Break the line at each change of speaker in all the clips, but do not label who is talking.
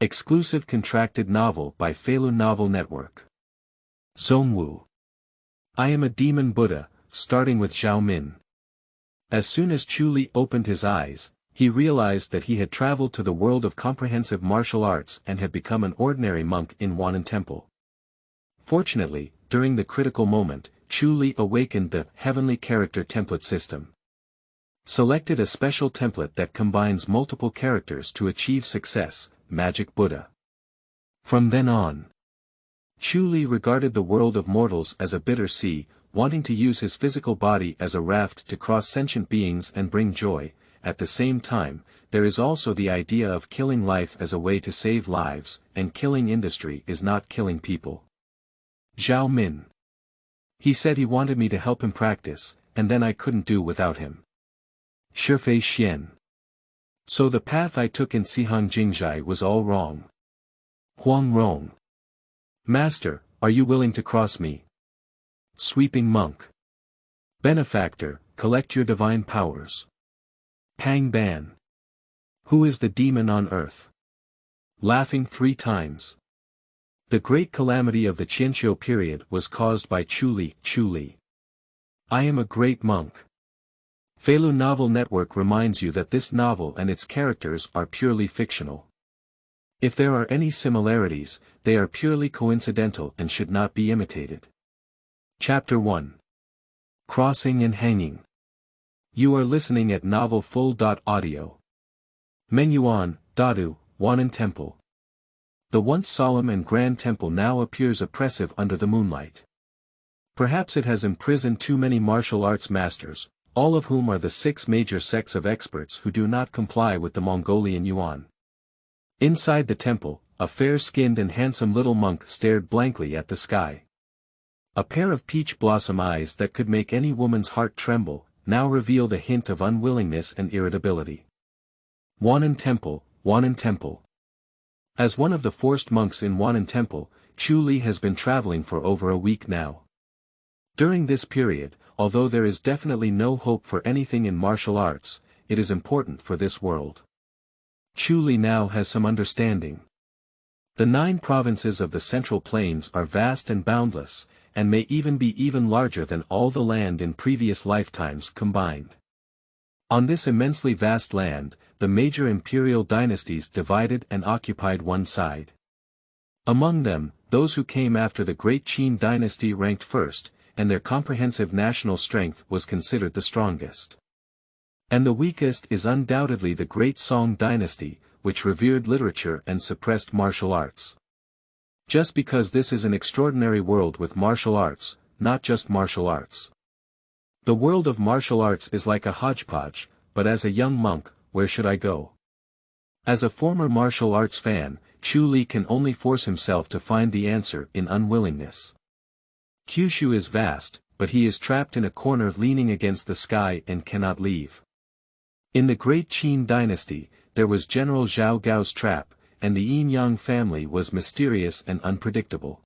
Exclusive contracted novel by Feilu Novel Network. Zongwu. I am a demon Buddha, starting with Zhao Min. As soon as Chu Li opened his eyes, he realized that he had traveled to the world of comprehensive martial arts and had become an ordinary monk in Wan'an Temple. Fortunately, during the critical moment, Chu Li awakened the heavenly character template system. Selected a special template that combines multiple characters to achieve success, Magic Buddha. From then on, Chu Li regarded the world of mortals as a bitter sea, wanting to use his physical body as a raft to cross sentient beings and bring joy. At the same time, there is also the idea of killing life as a way to save lives, and killing industry is not killing people. Zhao Min. He said he wanted me to help him practice, and then I couldn't do without him. Shifei Xian. So the path I took in Sihang Jingzhai was all wrong. Huang Rong. Master, are you willing to cross me? Sweeping monk. Benefactor, collect your divine powers. Pang Ban. Who is the demon on earth? Laughing 3 times. The great calamity of the Qianqiu period was caused by Chu Li. Chu Li. I am a great monk. Feilu Novel Network reminds you that this novel and its characters are purely fictional. If there are any similarities, they are purely coincidental and should not be imitated. Chapter 1. Crossing and Hanging. You are listening at novelfull.audio. Menyuan, Dadu, Wan'an Temple. The once solemn and grand temple now appears oppressive under the moonlight. Perhaps it has imprisoned too many martial arts masters, all of whom are the 6 major sects of experts who do not comply with the Mongolian yuan. Inside the temple, a fair-skinned and handsome little monk stared blankly at the sky. A pair of peach blossom eyes that could make any woman's heart tremble, now revealed a hint of unwillingness and irritability. Wan'an Temple, Wan'an Temple. As one of the forced monks in Wan'an Temple, Chu Li has been traveling for over a week now. During this period, although there is definitely no hope for anything in martial arts, it is important for this world. Chu Li now has some understanding. The 9 provinces of the Central Plains are vast and boundless, and may even be larger than all the land in previous lifetimes combined. On this immensely vast land, the major imperial dynasties divided and occupied one side. Among them, those who came after the Great Qin dynasty ranked first, and their comprehensive national strength was considered the strongest. And the weakest is undoubtedly the Great Song dynasty, which revered literature and suppressed martial arts. Just because this is an extraordinary world with martial arts, not just martial arts. The world of martial arts is like a hodgepodge, but as a young monk, where should I go? As a former martial arts fan, Chu Li can only force himself to find the answer in unwillingness. Kyushu is vast, but he is trapped in a corner leaning against the sky and cannot leave. In the Great Qin dynasty, there was General Zhao Gao's trap, and the Yin-Yang family was mysterious and unpredictable.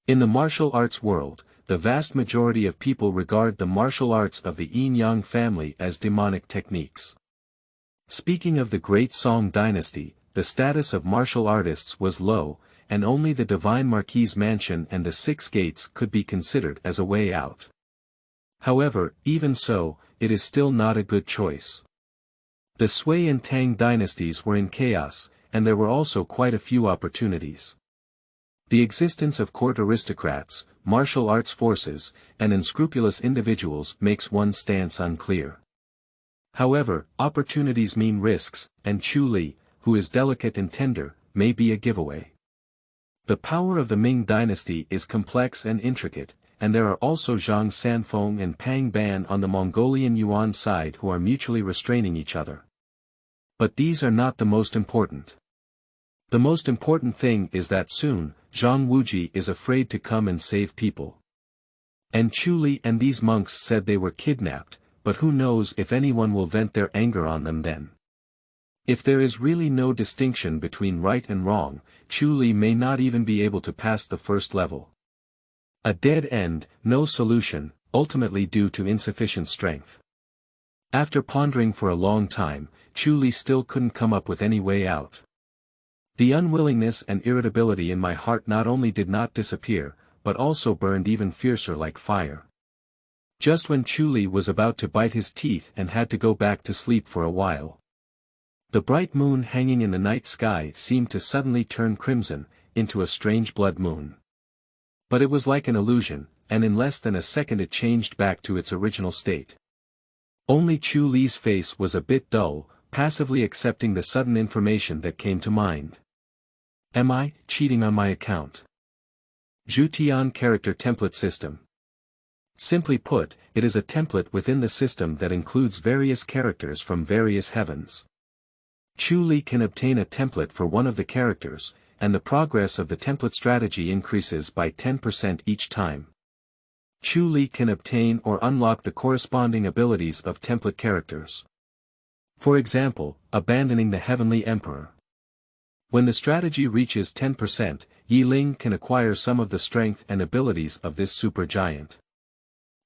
In the martial arts world, the vast majority of people regard the martial arts of the Yin-Yang family as demonic techniques. Speaking of the Great Song dynasty, the status of martial artists was low, and only the divine Marquis's mansion and the 6 gates could be considered as a way out. However, even so, it is still not a good choice. The Sui and Tang dynasties were in chaos, and there were also quite a few opportunities. The existence of court aristocrats, martial arts forces, and unscrupulous individuals makes one's stance unclear. However, opportunities mean risks, and Chu Li, who is delicate and tender, may be a giveaway. The power of the Ming dynasty is complex and intricate, and there are also Zhang Sanfeng and Pang Ban on the Mongolian yuan side who are mutually restraining each other. But these are not the most important. The most important thing is that soon, Zhang Wuji is afraid to come and save people. And Chu Li and these monks said they were kidnapped, but who knows if anyone will vent their anger on them then. If there is really no distinction between right and wrong, Chu Li may not even be able to pass the first level. A dead end, no solution, ultimately due to insufficient strength. After pondering for a long time, Chu Li still couldn't come up with any way out. The unwillingness and irritability in my heart not only did not disappear, but also burned even fiercer like fire. Just when Chu Li was about to bite his teeth and had to go back to sleep for a while, the bright moon hanging in the night sky seemed to suddenly turn crimson, into a strange blood moon. But it was like an illusion, and in less than a second it changed back to its original state. Only Chu Li's face was a bit dull, passively accepting the sudden information that came to mind. Am I cheating on my account? Zhu Tian Character Template System. Simply put, it is a template within the system that includes various characters from various heavens. Chu Li can obtain a template for one of the characters, and the progress of the template strategy increases by 10% each time. Chu Li can obtain or unlock the corresponding abilities of template characters. For example, abandoning the Heavenly Emperor. When the strategy reaches 10%, Yi Ling can acquire some of the strength and abilities of this supergiant.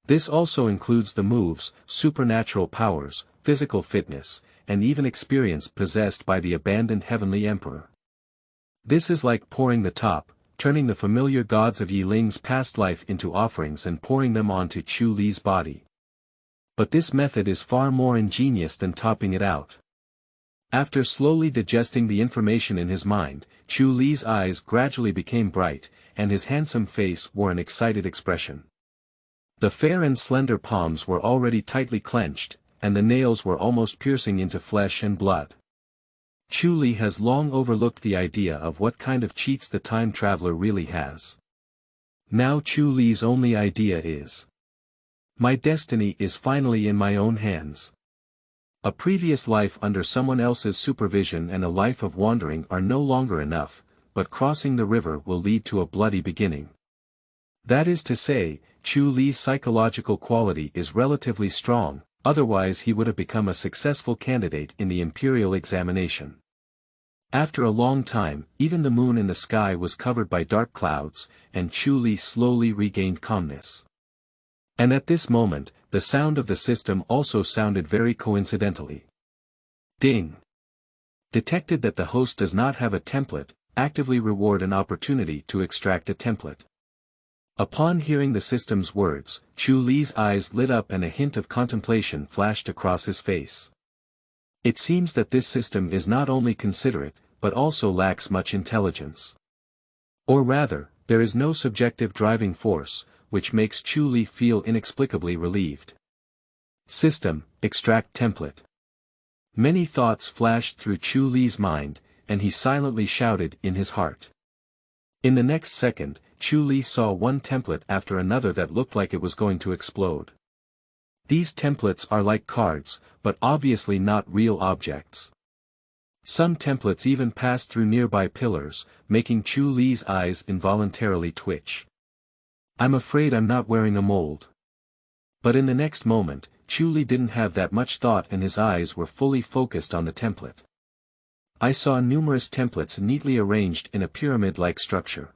This also includes the moves, supernatural powers, physical fitness, and even experience possessed by the abandoned Heavenly Emperor. This is like pouring the top, turning the familiar gods of Yi Ling's past life into offerings and pouring them onto Chu Li's body. But this method is far more ingenious than topping it out. After slowly digesting the information in his mind, Chu Li's eyes gradually became bright, and his handsome face wore an excited expression. The fair and slender palms were already tightly clenched, and the nails were almost piercing into flesh and blood. Chu Li has long overlooked the idea of what kind of cheats the time traveler really has. Now Chu Li's only idea is, my destiny is finally in my own hands. A previous life under someone else's supervision and a life of wandering are no longer enough, but crossing the river will lead to a bloody beginning. That is to say, Chu Li's psychological quality is relatively strong, otherwise he would have become a successful candidate in the imperial examination. After a long time, even the moon in the sky was covered by dark clouds, and Chu Li slowly regained calmness. And at this moment, the sound of the system also sounded very coincidentally. Ding! Detected that the host does not have a template, actively reward an opportunity to extract a template. Upon hearing the system's words, Chu Li's eyes lit up and a hint of contemplation flashed across his face. It seems that this system is not only considerate, but also lacks much intelligence. Or rather, there is no subjective driving force, which makes Chu Li feel inexplicably relieved. System, extract template. Many thoughts flashed through Chu Li's mind, and he silently shouted in his heart. In the next second, Chu Li saw one template after another that looked like it was going to explode. These templates are like cards, but obviously not real objects. Some templates even passed through nearby pillars, making Chu Li's eyes involuntarily twitch. I'm afraid I'm not wearing a mold. But in the next moment, Chu Li didn't have that much thought and his eyes were fully focused on the template. I saw numerous templates neatly arranged in a pyramid-like structure.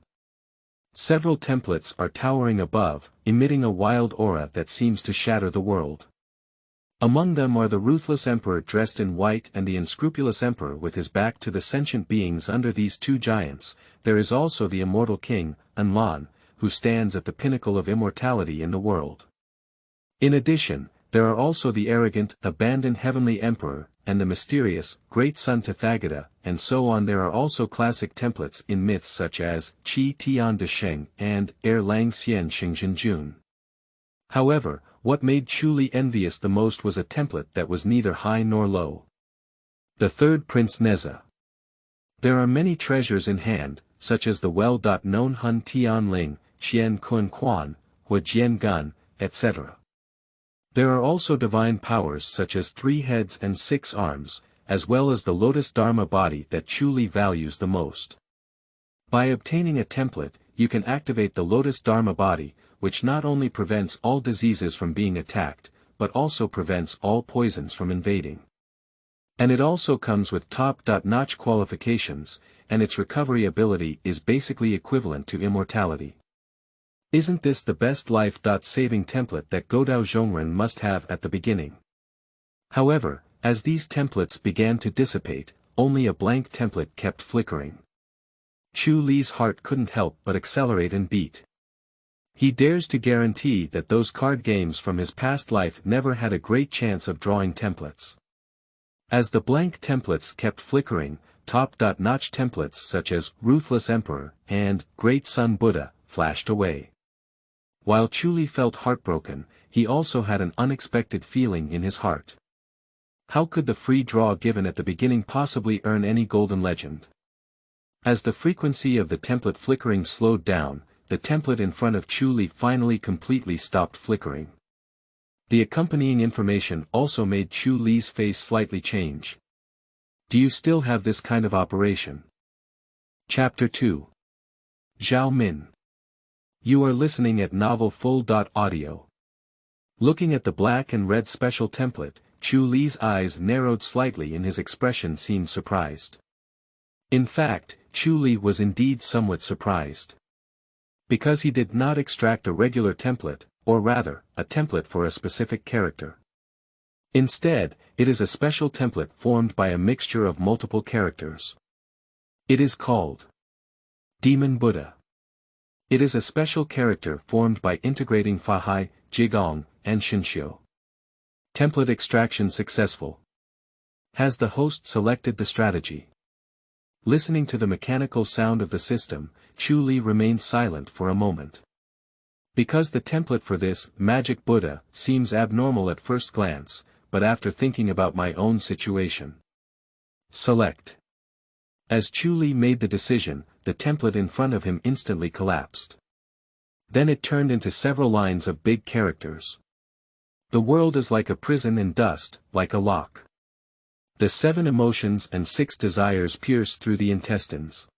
Several templates are towering above, emitting a wild aura that seems to shatter the world. Among them are the ruthless emperor dressed in white and the unscrupulous emperor with his back to the sentient beings under these two giants. There is also the immortal king, Wan'an, who stands at the pinnacle of immortality in the world. In addition, there are also the arrogant, abandoned heavenly emperor, and the mysterious, great son Tathagata, and so on. There are also classic templates in myths such as Qi Tian De Sheng and Er Lang Xian Xingzhen Jun. However, what made Chu Li envious the most was a template that was neither high nor low. The third Prince Neza. There are many treasures in hand, such as the well-known Hun Tian Ling, Qian Kun Quan, Hua Jian Gun, etc. There are also divine powers such as 3 heads and 6 arms, as well as the Lotus Dharma body that Chu Li values the most. By obtaining a template, you can activate the Lotus Dharma body, which not only prevents all diseases from being attacked, but also prevents all poisons from invading. And it also comes with top-notch qualifications, and its recovery ability is basically equivalent to immortality. Isn't this the best life-saving template that Godao Zhongren must have at the beginning? However, as these templates began to dissipate, only a blank template kept flickering. Chu Li's heart couldn't help but accelerate and beat. He dares to guarantee that those card games from his past life never had a great chance of drawing templates. As the blank templates kept flickering, top-notch templates such as Ruthless Emperor and Great Sun Buddha flashed away. While Chu Li felt heartbroken, he also had an unexpected feeling in his heart. How could the free draw given at the beginning possibly earn any golden legend? As the frequency of the template flickering slowed down, the template in front of Chu Li finally completely stopped flickering. The accompanying information also made Chu Li's face slightly change. Do you still have this kind of operation? Chapter 2. Zhao Min. You are listening at Novel Full.audio. Looking at the black and red special template, Chu Li's eyes narrowed slightly and his expression seemed surprised. In fact, Chu Li was indeed somewhat surprised. Because he did not extract a regular template, or rather, a template for a specific character. Instead, it is a special template formed by a mixture of multiple characters. It is called Demon Buddha. It is a special character formed by integrating Fahai, Jigong, and Shinshio. Template extraction successful. Has the host selected the strategy? Listening to the mechanical sound of the system, Chu Li remained silent for a moment. Because the template for this Magic Buddha seems abnormal at first glance, but after thinking about my own situation. Select. As Chu Li made the decision, the template in front of him instantly collapsed. Then it turned into several lines of big characters. The world is like a prison in dust, like a lock. The 7 emotions and 6 desires pierce through the intestines.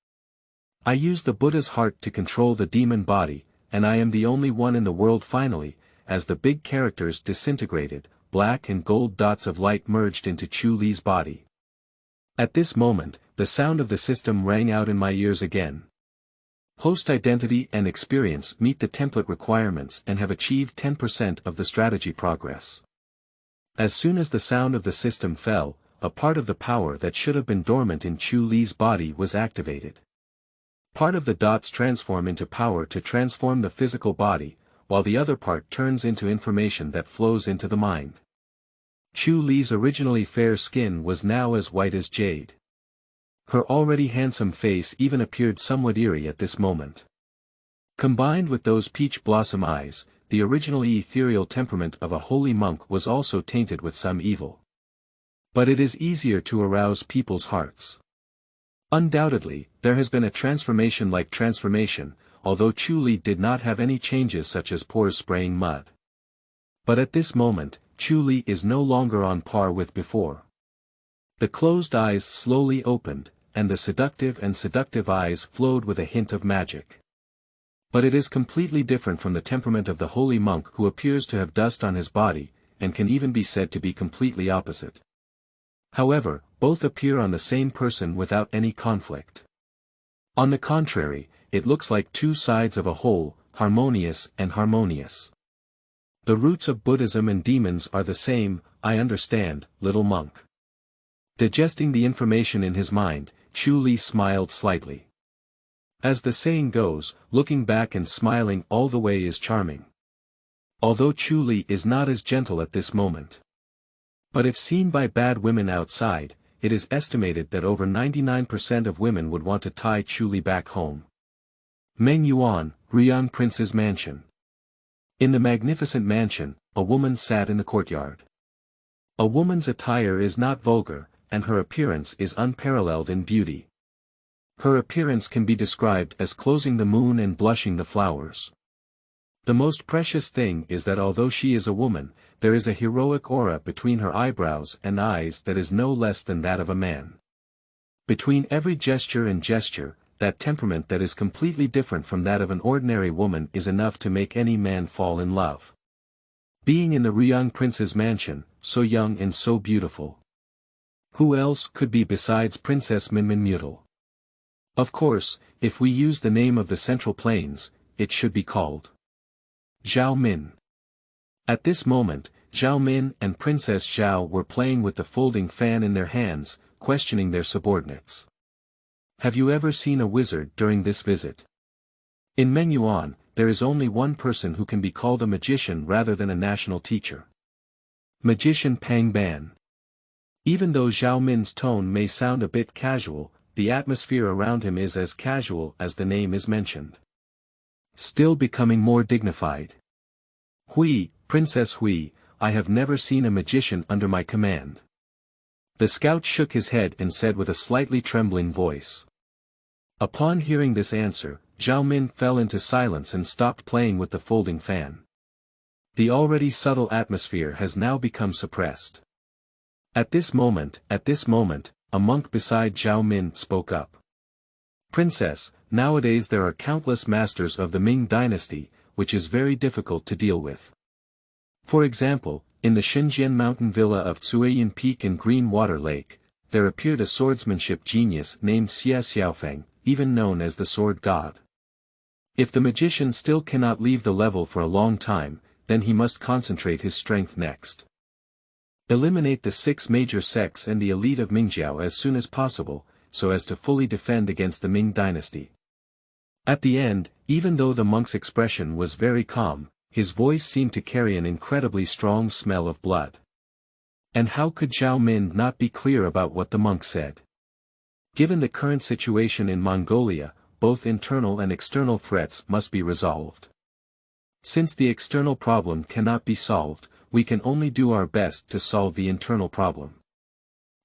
I use the Buddha's heart to control the demon body, and I am the only one in the world finally, as the big characters disintegrated, black and gold dots of light merged into Chu Li's body. At this moment, the sound of the system rang out in my ears again. Host identity and experience meet the template requirements and have achieved 10% of the strategy progress. As soon as the sound of the system fell, a part of the power that should have been dormant in Chu Li's body was activated. Part of the dots transform into power to transform the physical body, while the other part turns into information that flows into the mind. Chu Li's originally fair skin was now as white as jade. Her already handsome face even appeared somewhat eerie at this moment. Combined with those peach blossom eyes, the originally ethereal temperament of a holy monk was also tainted with some evil. But it is easier to arouse people's hearts. Undoubtedly, there has been a transformation-like transformation, although Chu Li did not have any changes such as pores spraying mud. But at this moment, Chu Li is no longer on par with before. The closed eyes slowly opened, and the seductive eyes flowed with a hint of magic. But it is completely different from the temperament of the holy monk who appears to have dust on his body, and can even be said to be completely opposite. However, both appear on the same person without any conflict. On the contrary, it looks like two sides of a whole, harmonious and harmonious. The roots of Buddhism and demons are the same, I understand, little monk. Digesting the information in his mind, Chu Li smiled slightly. As the saying goes, looking back and smiling all the way is charming. Although Chu Li is not as gentle at this moment. But if seen by bad women outside, it is estimated that over 99% of women would want to tie Chu Li back home. Meng Yuan, Ryang Prince's mansion. In the magnificent mansion, a woman sat in the courtyard. A woman's attire is not vulgar, and her appearance is unparalleled in beauty. Her appearance can be described as closing the moon and blushing the flowers. The most precious thing is that although she is a woman, there is a heroic aura between her eyebrows and eyes that is no less than that of a man. Between every gesture and gesture, that temperament that is completely different from that of an ordinary woman is enough to make any man fall in love. Being in the Ryang Prince's mansion, so young and so beautiful. Who else could be besides Princess Minminmutal? Of course, if we use the name of the Central Plains, it should be called Zhao Min. At this moment, Zhao Min and Princess Zhao were playing with the folding fan in their hands, questioning their subordinates. Have you ever seen a wizard during this visit? In Mengyuan, there is only one person who can be called a magician rather than a national teacher. Magician Pang Ban. Even though Zhao Min's tone may sound a bit casual, the atmosphere around him is as casual as the name is mentioned. Still becoming more dignified. Hui, Princess Hui, I have never seen a magician under my command. The scout shook his head and said with a slightly trembling voice. Upon hearing this answer, Zhao Min fell into silence and stopped playing with the folding fan. The already subtle atmosphere has now become suppressed. At this moment, a monk beside Zhao Min spoke up. Princess, nowadays there are countless masters of the Ming dynasty, which is very difficult to deal with. For example, in the Shenzhen mountain villa of Tsuiyan Peak and Green Water Lake, there appeared a swordsmanship genius named Xia Xiaofeng, even known as the Sword God. If the magician still cannot leave the level for a long time, then he must concentrate his strength next. Eliminate the 6 major sects and the elite of Mingjiao as soon as possible, so as to fully defend against the Ming dynasty. At the end, even though the monk's expression was very calm, his voice seemed to carry an incredibly strong smell of blood. And how could Zhao Min not be clear about what the monk said? Given the current situation in Mongolia, both internal and external threats must be resolved. Since the external problem cannot be solved, we can only do our best to solve the internal problem.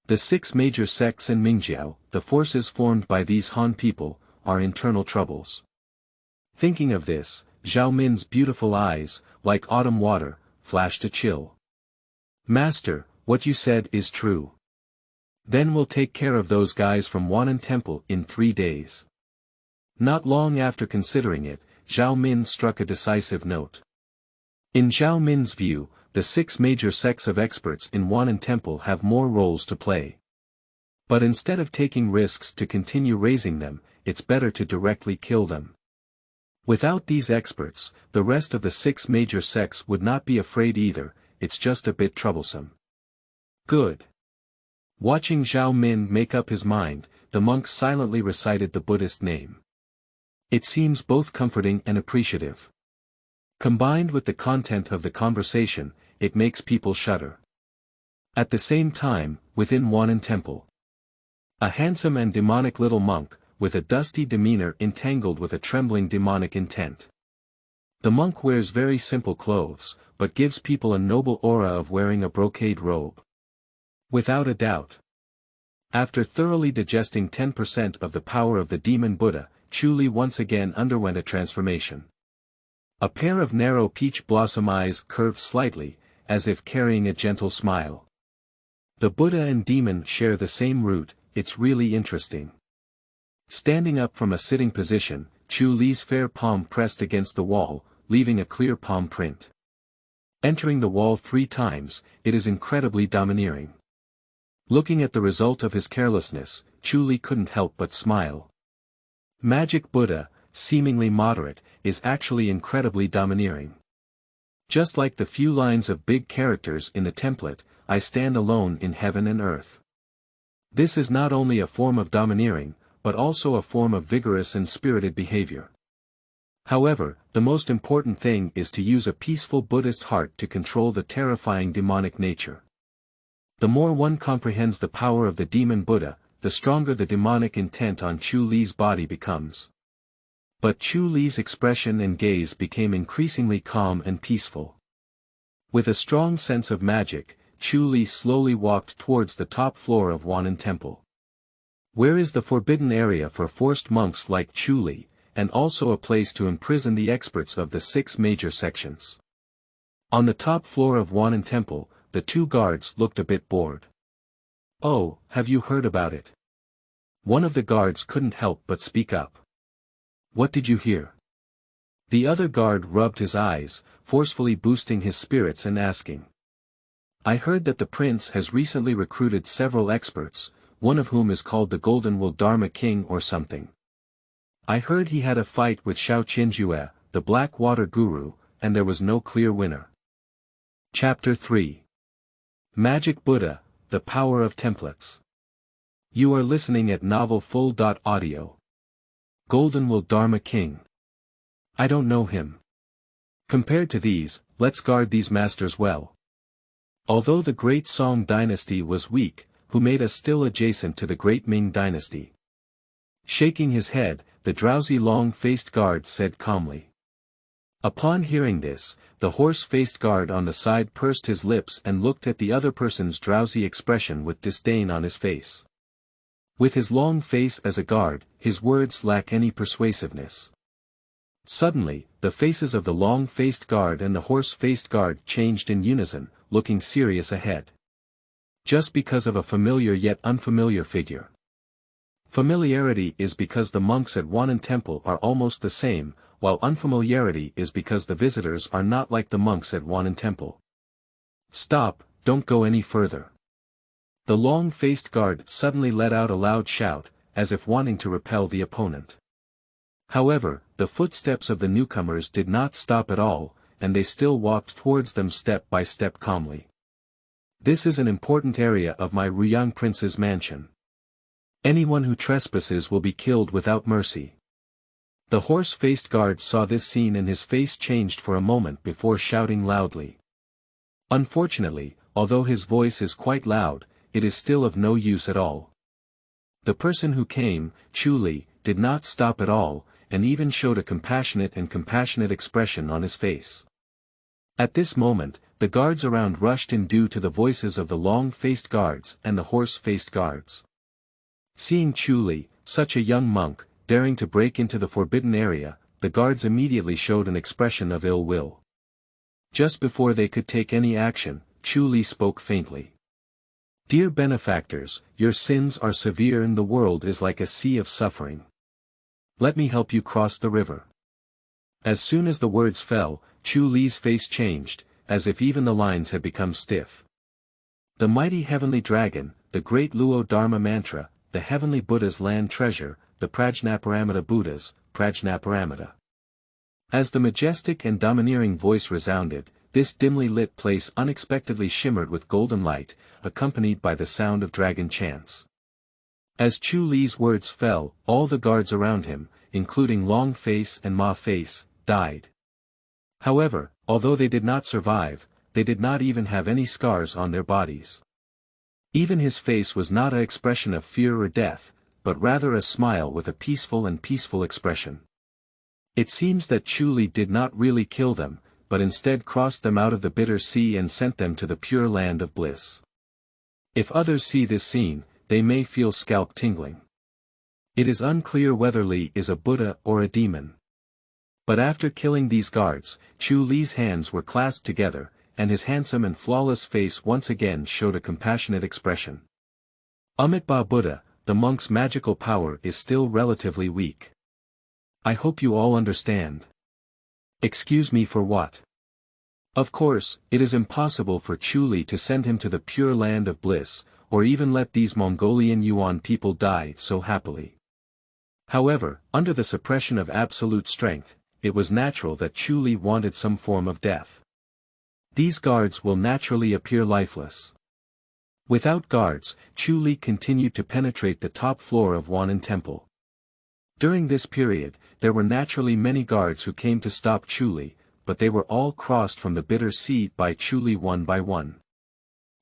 The 6 major sects in Mingjiao, the forces formed by these Han people, are internal troubles. Thinking of this, Zhao Min's beautiful eyes, like autumn water, flashed a chill. Master, what you said is true. Then we'll take care of those guys from Wan'an Temple in 3 days. Not long after considering it, Zhao Min struck a decisive note. In Zhao Min's view, the 6 major sects of experts in Wan'an Temple have more roles to play. But instead of taking risks to continue raising them, it's better to directly kill them. Without these experts, the rest of the 6 major sects would not be afraid either, it's just a bit troublesome. Good. Watching Zhao Min make up his mind, the monk silently recited the Buddhist name. It seems both comforting and appreciative. Combined with the content of the conversation, it makes people shudder. At the same time, within Wan'an Temple, a handsome and demonic little monk, with a dusty demeanor entangled with a trembling demonic intent. The monk wears very simple clothes, but gives people a noble aura of wearing a brocade robe. Without a doubt. After thoroughly digesting 10% of the power of the demon Buddha, Chu Li once again underwent a transformation. A pair of narrow peach blossom eyes curved slightly, as if carrying a gentle smile. The Buddha and demon share the same root, it's really interesting. Standing up from a sitting position, Chu Li's fair palm pressed against the wall, leaving a clear palm print. Entering the wall 3 times, it is incredibly domineering. Looking at the result of his carelessness, Chu Li couldn't help but smile. Magic Buddha, seemingly moderate, is actually incredibly domineering. Just like the few lines of big characters in the template, I stand alone in heaven and earth. This is not only a form of domineering, but also a form of vigorous and spirited behavior. However, the most important thing is to use a peaceful Buddhist heart to control the terrifying demonic nature. The more one comprehends the power of the demon Buddha, the stronger the demonic intent on Chu Li's body becomes. But Chu Li's expression and gaze became increasingly calm and peaceful. With a strong sense of magic, Chu Li slowly walked towards the top floor of Wan'an Temple. Where is the forbidden area for forced monks like Chu Li, and also a place to imprison the experts of the 6 major sections? On the top floor of Wan'an Temple, the 2 guards looked a bit bored. Oh, have you heard about it? One of the guards couldn't help but speak up. What did you hear? The other guard rubbed his eyes, forcefully boosting his spirits and asking. I heard that the prince has recently recruited several experts, one of whom is called the Golden Wool Dharma King or something. I heard he had a fight with Xiao Qinjue, the Black Water Guru, and there was no clear winner. Chapter 3. Magic Buddha, the Power of Templates. You are listening at Novel Full. Audio. Golden Will Dharma King. I don't know him. Compared to these, let's guard these masters well. Although the great Song dynasty was weak, who made us still adjacent to the great Ming dynasty. Shaking his head, the drowsy long-faced guard said calmly. Upon hearing this, the horse-faced guard on the side pursed his lips and looked at the other person's drowsy expression with disdain on his face. With his long face as a guard, his words lack any persuasiveness. Suddenly, the faces of the long-faced guard and the horse-faced guard changed in unison, looking serious ahead. Just because of a familiar yet unfamiliar figure. Familiarity is because the monks at Wan'an Temple are almost the same, while unfamiliarity is because the visitors are not like the monks at Wan'an Temple. Stop, don't go any further. The long-faced guard suddenly let out a loud shout, as if wanting to repel the opponent. However, the footsteps of the newcomers did not stop at all, and they still walked towards them step by step calmly. This is an important area of my Ruyang prince's mansion. Anyone who trespasses will be killed without mercy. The horse-faced guard saw this scene and his face changed for a moment before shouting loudly. Unfortunately, although his voice is quite loud, it is still of no use at all. The person who came, Chu Li, did not stop at all, and even showed a compassionate expression on his face. At this moment, the guards around rushed in due to the voices of the long-faced guards and the horse-faced guards. Seeing Chu Li, such a young monk, daring to break into the forbidden area, the guards immediately showed an expression of ill will. Just before they could take any action, Chu Li spoke faintly. Dear benefactors, your sins are severe and the world is like a sea of suffering. Let me help you cross the river. As soon as the words fell, Chu Li's face changed, as if even the lines had become stiff. The mighty heavenly dragon, the great Luo Dharma mantra, the heavenly Buddha's land treasure, the Prajnaparamita Buddhas, Prajnaparamita. As the majestic and domineering voice resounded, this dimly lit place unexpectedly shimmered with golden light, accompanied by the sound of dragon chants. As Chu Li's words fell, all the guards around him, including Long Face and Ma Face, died. However, although they did not survive, they did not even have any scars on their bodies. Even his face was not an expression of fear or death, but rather a smile with a peaceful expression. It seems that Chu Li did not really kill them, but instead crossed them out of the bitter sea and sent them to the pure land of bliss. If others see this scene, they may feel scalp tingling. It is unclear whether Li is a Buddha or a demon. But after killing these guards, Chu Li's hands were clasped together, and his handsome and flawless face once again showed a compassionate expression. Amitabha Buddha, the monk's magical power is still relatively weak. I hope you all understand. Excuse me for what? Of course, it is impossible for Chu Li to send him to the pure land of bliss, or even let these Mongolian Yuan people die so happily. However, under the suppression of absolute strength, it was natural that Chu Li wanted some form of death. These guards will naturally appear lifeless. Without guards, Chu Li continued to penetrate the top floor of Wan'an Temple. During this period, there were naturally many guards who came to stop Chu Li, but they were all crossed from the bitter sea by Chu Li one by one.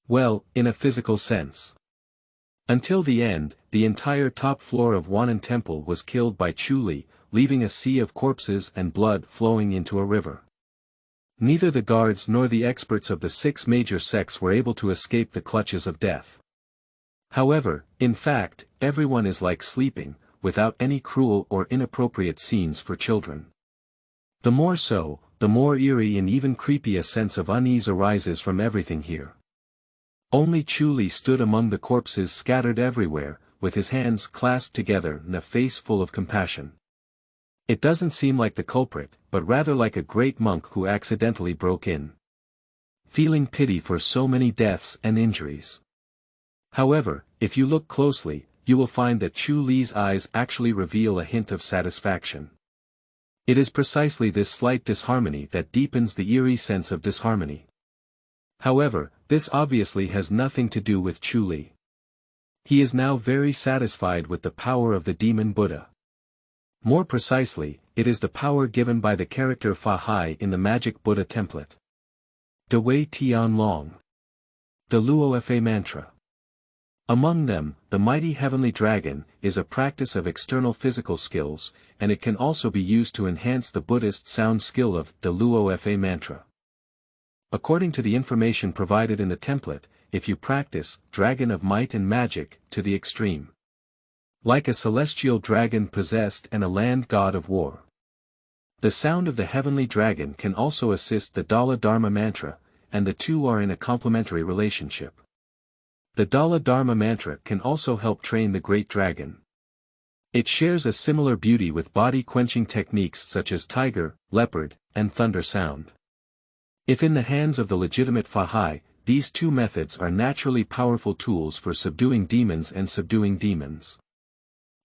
Well, in a physical sense. Until the end, the entire top floor of Wan'an Temple was killed by Chu Li, leaving a sea of corpses and blood flowing into a river. Neither the guards nor the experts of the 6 major sects were able to escape the clutches of death. However, in fact, everyone is like sleeping, without any cruel or inappropriate scenes for children. The more so, the more eerie and even creepy a sense of unease arises from everything here. Only Chu Li stood among the corpses scattered everywhere, with his hands clasped together and a face full of compassion. It doesn't seem like the culprit, but rather like a great monk who accidentally broke in. Feeling pity for so many deaths and injuries. However, if you look closely, you will find that Chu Li's eyes actually reveal a hint of satisfaction. It is precisely this slight disharmony that deepens the eerie sense of disharmony. However, this obviously has nothing to do with Chu Li. He is now very satisfied with the power of the demon Buddha. More precisely, it is the power given by the character Fa Hai in the Magic Buddha template. De Wei Tian Long. The Luo Fa mantra. Among them, the mighty heavenly dragon is a practice of external physical skills, and it can also be used to enhance the Buddhist sound skill of the Luo Fa mantra. According to the information provided in the template, if you practice Dragon of Might and Magic to the extreme, like a celestial dragon possessed and a land god of war. The sound of the heavenly dragon can also assist the Dala Dharma mantra, and the two are in a complementary relationship. The Dala Dharma mantra can also help train the great dragon. It shares a similar beauty with body-quenching techniques such as tiger, leopard, and thunder sound. If in the hands of the legitimate Fa Hai, these two methods are naturally powerful tools for subduing demons and subduing demons.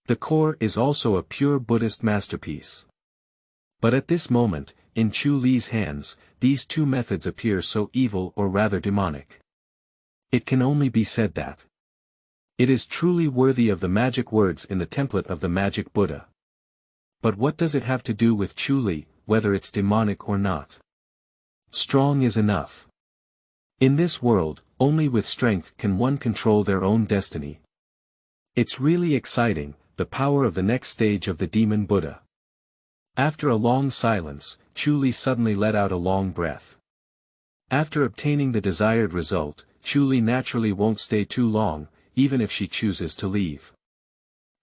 The core is also a pure Buddhist masterpiece. But at this moment, in Chu Li's hands, these two methods appear so evil or rather demonic. It can only be said that it is truly worthy of the magic words in the template of the Magic Buddha. But what does it have to do with Chu Li, whether it's demonic or not? Strong is enough. In this world, only with strength can one control their own destiny. It's really exciting, the power of the next stage of the demon Buddha. After a long silence, Chu Li suddenly let out a long breath. After obtaining the desired result, Chu Li naturally won't stay too long, even if she chooses to leave.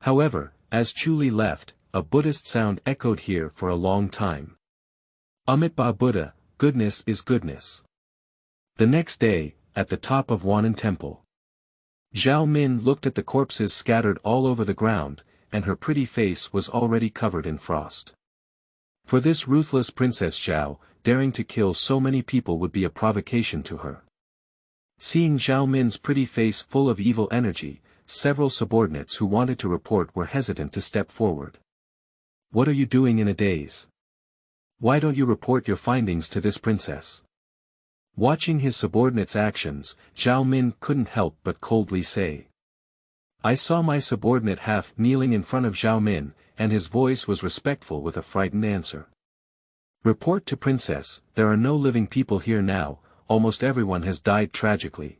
However, as Chu Li left, a Buddhist sound echoed here for a long time. Amitabha Buddha, goodness is goodness. The next day, at the top of Wan'an Temple, Zhao Min looked at the corpses scattered all over the ground, and her pretty face was already covered in frost. For this ruthless Princess Zhao, daring to kill so many people would be a provocation to her. Seeing Zhao Min's pretty face full of evil energy, several subordinates who wanted to report were hesitant to step forward. What are you doing in a daze? Why don't you report your findings to this princess? Watching his subordinates' actions, Zhao Min couldn't help but coldly say. I saw my subordinate half kneeling in front of Zhao Min, and his voice was respectful with a frightened answer. Report to princess, there are no living people here now, almost everyone has died tragically.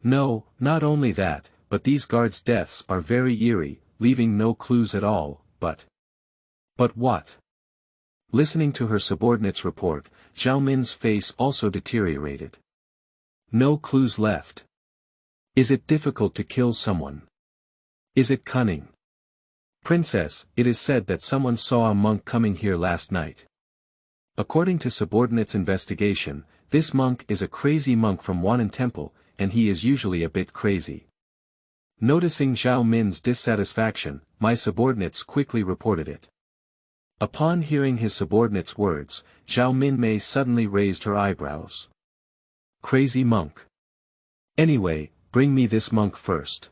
No, not only that, but these guards' deaths are very eerie, leaving no clues at all, but what? Listening to her subordinate's report, Zhao Min's face also deteriorated. No clues left. Is it difficult to kill someone? Is it cunning? Princess, it is said that someone saw a monk coming here last night. According to subordinate's investigation, this monk is a crazy monk from Wan'an Temple, and he is usually a bit crazy. Noticing Zhao Min's dissatisfaction, my subordinates quickly reported it. Upon hearing his subordinate's words, Zhao Min suddenly raised her eyebrows. Crazy monk. Anyway, bring me this monk first.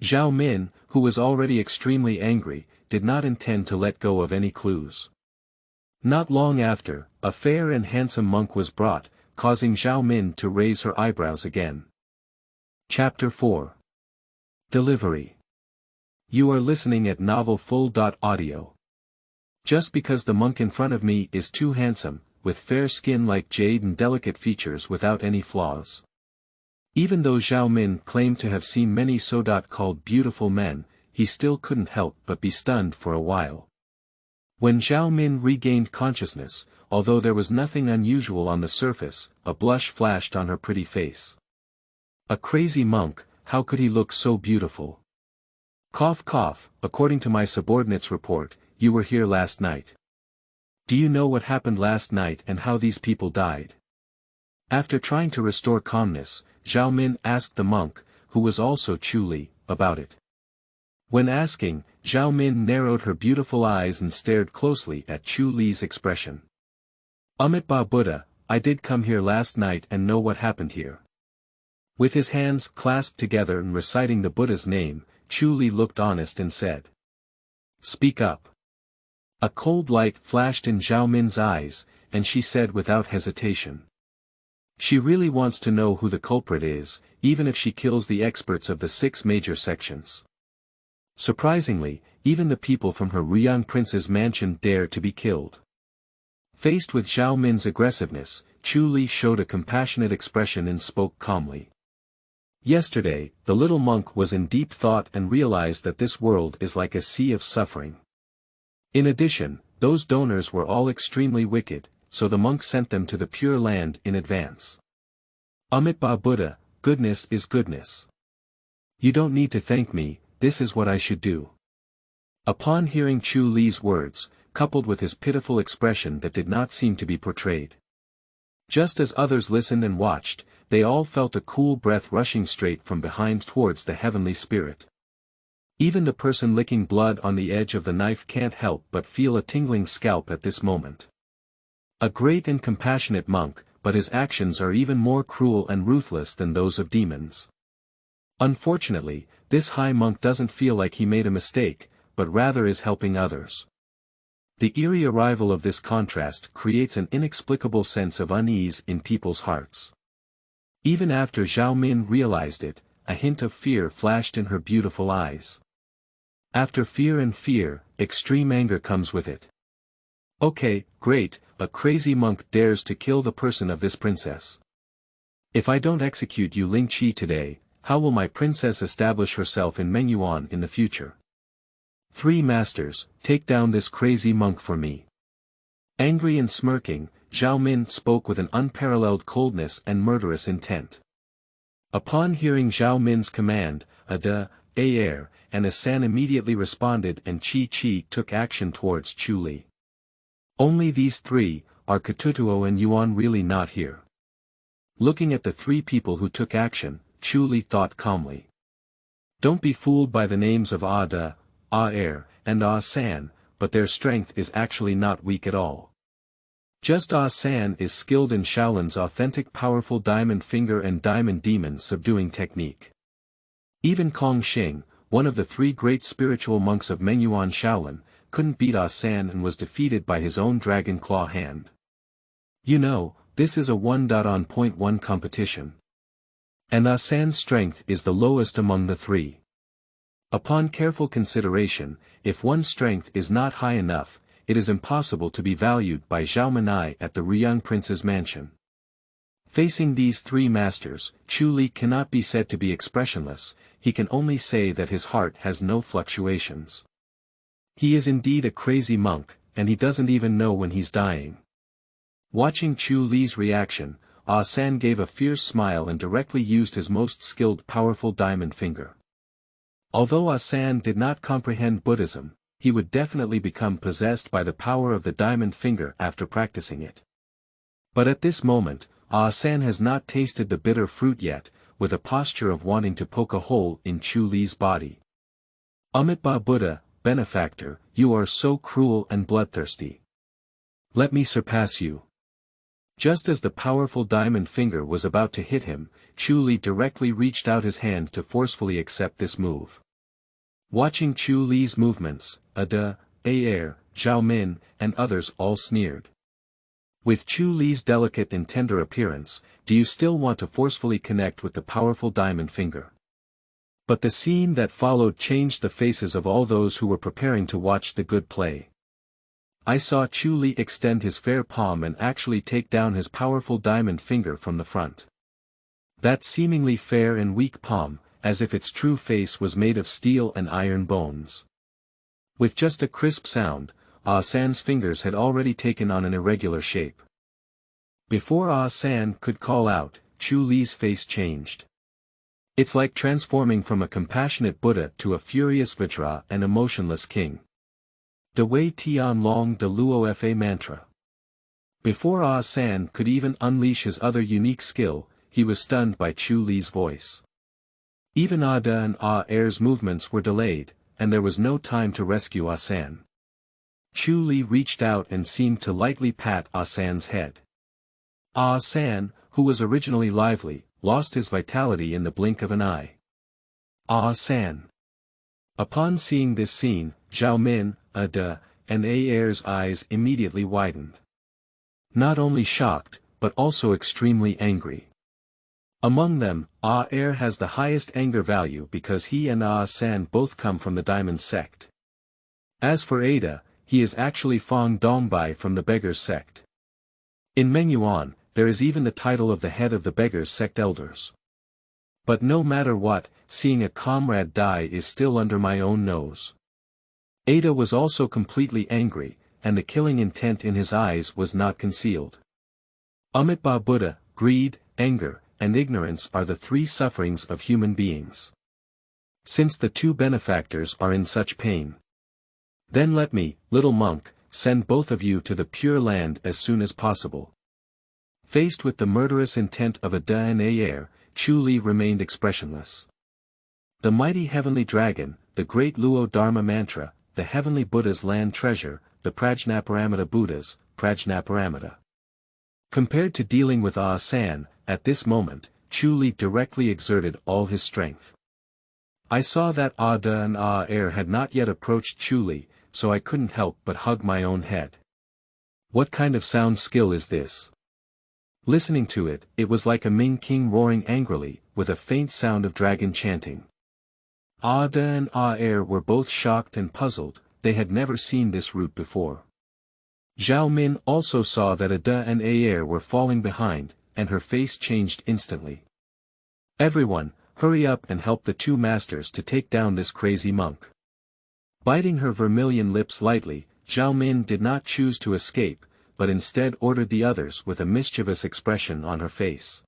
Zhao Min, who was already extremely angry, did not intend to let go of any clues. Not long after, a fair and handsome monk was brought, causing Zhao Min to raise her eyebrows again. Chapter 4. Delivery. You are listening at novelfull.audio. Just because the monk in front of me is too handsome, with fair skin like jade and delicate features without any flaws. Even though Zhao Min claimed to have seen many so-called beautiful men, he still couldn't help but be stunned for a while. When Zhao Min regained consciousness, although there was nothing unusual on the surface, a blush flashed on her pretty face. A crazy monk, how could he look so beautiful? Cough cough, according to my subordinate's report, you were here last night. Do you know what happened last night and how these people died? After trying to restore calmness, Zhao Min asked the monk, who was also Chu Li, about it. When asking, Zhao Min narrowed her beautiful eyes and stared closely at Chu Li's expression. Amitabha Buddha, I did come here last night and know what happened here. With his hands clasped together and reciting the Buddha's name, Chu Li looked honest and said. Speak up. A cold light flashed in Zhao Min's eyes, and she said without hesitation. She really wants to know who the culprit is, even if she kills the experts of the 6 major sections. Surprisingly, even the people from her young prince's mansion dare to be killed. Faced with Zhao Min's aggressiveness, Chu Li showed a compassionate expression and spoke calmly. Yesterday, the little monk was in deep thought and realized that this world is like a sea of suffering. In addition, those donors were all extremely wicked, so the monk sent them to the Pure Land in advance. Amitabha Buddha, goodness is goodness. You don't need to thank me, this is what I should do. Upon hearing Chu Li's words, coupled with his pitiful expression that did not seem to be portrayed. Just as others listened and watched, they all felt a cool breath rushing straight from behind towards the heavenly spirit. Even the person licking blood on the edge of the knife can't help but feel a tingling scalp at this moment. A great and compassionate monk, but his actions are even more cruel and ruthless than those of demons. Unfortunately, this high monk doesn't feel like he made a mistake, but rather is helping others. The eerie arrival of this contrast creates an inexplicable sense of unease in people's hearts. Even after Zhao Min realized it, a hint of fear flashed in her beautiful eyes. After fear and fear, extreme anger comes with it. Okay, great, a crazy monk dares to kill the person of this princess. If I don't execute you Ling Qi today, how will my princess establish herself in Mengyuan in the future? 3 masters, take down this crazy monk for me. Angry and smirking, Zhao Min spoke with an unparalleled coldness and murderous intent. Upon hearing Zhao Min's command, Air, and Asan immediately responded and Chi took action towards Chu Li. Only these 3, are Katutuo and Yuan really not here? Looking at the 3 people who took action, Chu Li thought calmly. Don't be fooled by the names of Air, and San, but their strength is actually not weak at all. Just San is skilled in Shaolin's authentic powerful diamond finger and diamond demon subduing technique. Even Kong Xing, one of the 3 great spiritual monks of Mengyuan Shaolin, couldn't beat San and was defeated by his own dragon claw hand. You know, this is a 1.1 competition. And San's strength is the lowest among the 3. Upon careful consideration, if one's strength is not high enough, it is impossible to be valued by Zhao Min at the young prince's mansion. Facing these 3 masters, Chu Li cannot be said to be expressionless, he can only say that his heart has no fluctuations. He is indeed a crazy monk, and he doesn't even know when he's dying. Watching Chu Li's reaction, San gave a fierce smile and directly used his most skilled powerful diamond finger. Although San did not comprehend Buddhism, he would definitely become possessed by the power of the diamond finger after practicing it. But at this moment, San has not tasted the bitter fruit yet, with a posture of wanting to poke a hole in Chu Li's body. Amitabha Buddha, benefactor, you are so cruel and bloodthirsty. Let me surpass you. Just as the powerful diamond finger was about to hit him, Chu Li directly reached out his hand to forcefully accept this move. Watching Chu Li's movements, Air, Zhao Min, and others all sneered. With Chu Li's delicate and tender appearance, do you still want to forcefully connect with the powerful diamond finger? But the scene that followed changed the faces of all those who were preparing to watch the good play. I saw Chu Li extend his fair palm and actually take down his powerful diamond finger from the front. That seemingly fair and weak palm, as if its true face was made of steel and iron bones. With just a crisp sound, San's fingers had already taken on an irregular shape. Before San could call out, Chu Li's face changed. It's like transforming from a compassionate Buddha to a furious Vajra and emotionless king. De Wei Tian Long de Luo Fa mantra. Before San could even unleash his other unique skill, he was stunned by Chu Li's voice. Even Ada and Air's movements were delayed, and there was no time to rescue San. Chu Li reached out and seemed to lightly pat San's head. San, who was originally lively, lost his vitality in the blink of an eye. San. Upon seeing this scene, Zhao Min, Ada, and Air's eyes immediately widened. Not only shocked, but also extremely angry. Among them, Ah-Er has the highest anger value because he and Ah-San both come from the Diamond sect. As for Ada, he is actually Fong Dongbai from the Beggars sect. In Mengyuan, there is even the title of the head of the Beggars sect elders. But no matter what, seeing a comrade die is still under my own nose. Ada was also completely angry, and the killing intent in his eyes was not concealed. Amitabha Buddha, greed, anger, and ignorance are the three sufferings of human beings. Since the two benefactors are in such pain, then let me, little monk, send both of you to the Pure Land as soon as possible. Faced with the murderous intent of Ada and Ah-Er, Chu Li remained expressionless. The mighty heavenly dragon, the great Luo Dharma mantra, the heavenly Buddha's land treasure, the Prajnaparamita Buddhas, Prajnaparamita. Compared to dealing with Ah-San, at this moment, Chu Li directly exerted all his strength. I saw that Ada and Ah-Er had not yet approached Chu Li, so I couldn't help but hug my own head. What kind of sound skill is this? Listening to it, it was like a Ming king roaring angrily, with a faint sound of dragon chanting. Ada and Ah-Er were both shocked and puzzled, they had never seen this route before. Zhao Min also saw that Ada and Ah-Er were falling behind, and her face changed instantly. Everyone, hurry up and help the two masters to take down this crazy monk. Biting her vermilion lips lightly, Zhao Min did not choose to escape, but instead ordered the others with a mischievous expression on her face.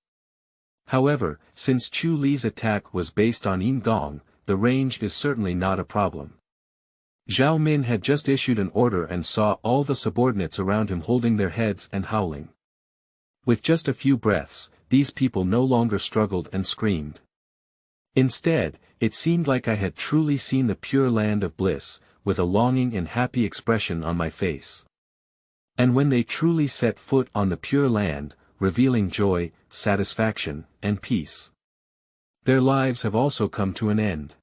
However, since Chu Li's attack was based on Yin Gong, the range is certainly not a problem. Zhao Min had just issued an order and saw all the subordinates around him holding their heads and howling. With just a few breaths, these people no longer struggled and screamed. Instead, it seemed like I had truly seen the pure land of bliss, with a longing and happy expression on my face. And when they truly set foot on the pure land, revealing joy, satisfaction, and peace, their lives have also come to an end.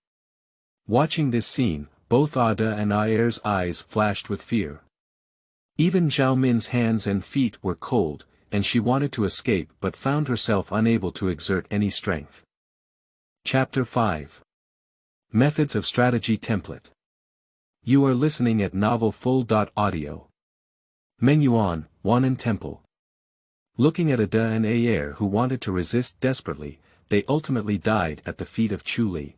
Watching this scene, both Ada and Ah-Er's eyes flashed with fear. Even Zhao Min's hands and feet were cold, and she wanted to escape but found herself unable to exert any strength. Chapter 5. Methods of Strategy Template. You are listening at novelfull.audio. Mengyuan, Wan'an Temple. Looking at Ada and Ah-Er who wanted to resist desperately, they ultimately died at the feet of Chu Li.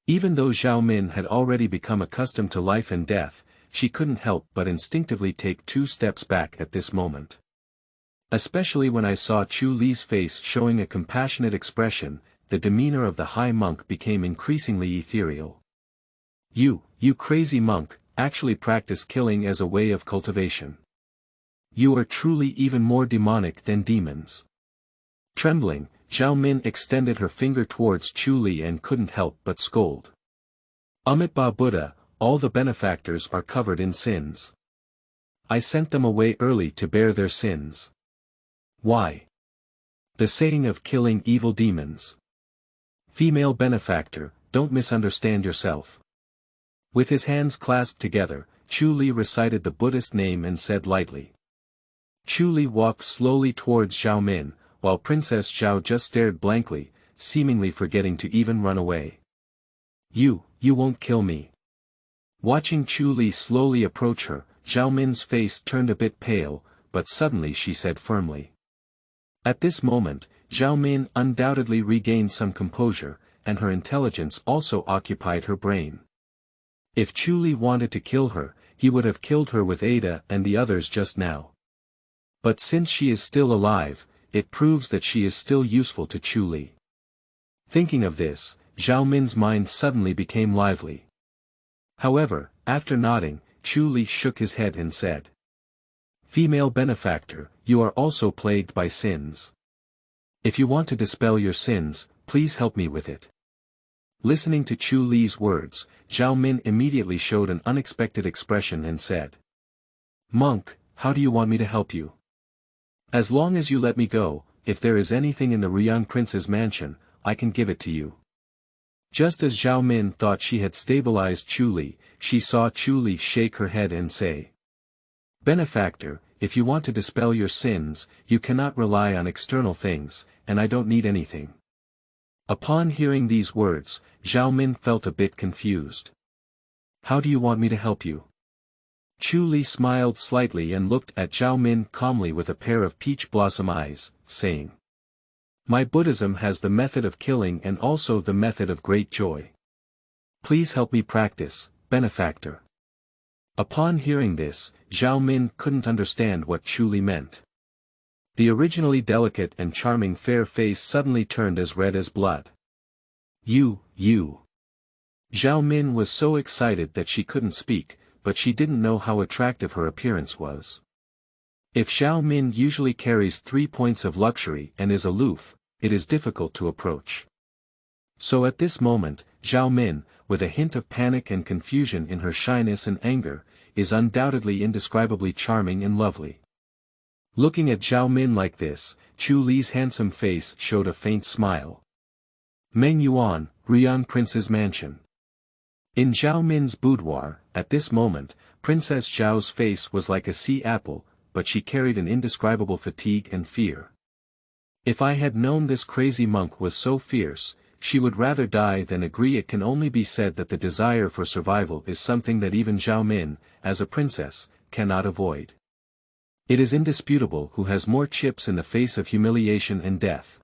Even though Zhao Min had already become accustomed to life and death, she couldn't help but instinctively take 2 steps back at this moment. Especially when I saw Chu Li's face showing a compassionate expression, the demeanor of the high monk became increasingly ethereal. You crazy monk, actually practice killing as a way of cultivation. You are truly even more demonic than demons. Trembling, Zhao Min extended her finger towards Chu Li and couldn't help but scold. Amitabha Buddha, all the benefactors are covered in sins. I sent them away early to bear their sins. Why? The saying of killing evil demons. Female benefactor, don't misunderstand yourself. With his hands clasped together, Chu Li recited the Buddhist name and said lightly. Chu Li walked slowly towards Zhao Min, while Princess Zhao just stared blankly, seemingly forgetting to even run away. You won't kill me. Watching Chu Li slowly approach her, Zhao Min's face turned a bit pale, but suddenly she said firmly. At this moment, Zhao Min undoubtedly regained some composure, and her intelligence also occupied her brain. If Chu Li wanted to kill her, he would have killed her with Ada and the others just now. But since she is still alive, it proves that she is still useful to Chu Li. Thinking of this, Zhao Min's mind suddenly became lively. However, after nodding, Chu Li shook his head and said. Female benefactor, you are also plagued by sins. If you want to dispel your sins, please help me with it. Listening to Chu Li's words, Zhao Min immediately showed an unexpected expression and said. Monk, how do you want me to help you? As long as you let me go, if there is anything in the Ryang Prince's mansion, I can give it to you. Just as Zhao Min thought she had stabilized Chu Li, she saw Chu Li shake her head and say. Benefactor, if you want to dispel your sins, you cannot rely on external things, and I don't need anything. Upon hearing these words, Zhao Min felt a bit confused. How do you want me to help you? Chu Li smiled slightly and looked at Zhao Min calmly with a pair of peach blossom eyes, saying, My Buddhism has the method of killing and also the method of great joy. Please help me practice, benefactor. Upon hearing this, Zhao Min couldn't understand what Chu Li meant. The originally delicate and charming fair face suddenly turned as red as blood. You. Zhao Min was so excited that she couldn't speak, but she didn't know how attractive her appearance was. If Zhao Min usually carries 3 points of luxury and is aloof, it is difficult to approach. So at this moment, Zhao Min, with a hint of panic and confusion in her shyness and anger, is undoubtedly indescribably charming and lovely. Looking at Zhao Min like this, Chu Li's handsome face showed a faint smile. Meng Yuan, Ruyang Prince's mansion. In Zhao Min's boudoir, at this moment, Princess Zhao's face was like a sea apple, but she carried an indescribable fatigue and fear. If I had known this crazy monk was so fierce, she would rather die than agree. It can only be said that the desire for survival is something that even Zhao Min, as a princess, cannot avoid. It is indisputable who has more chips in the face of humiliation and death.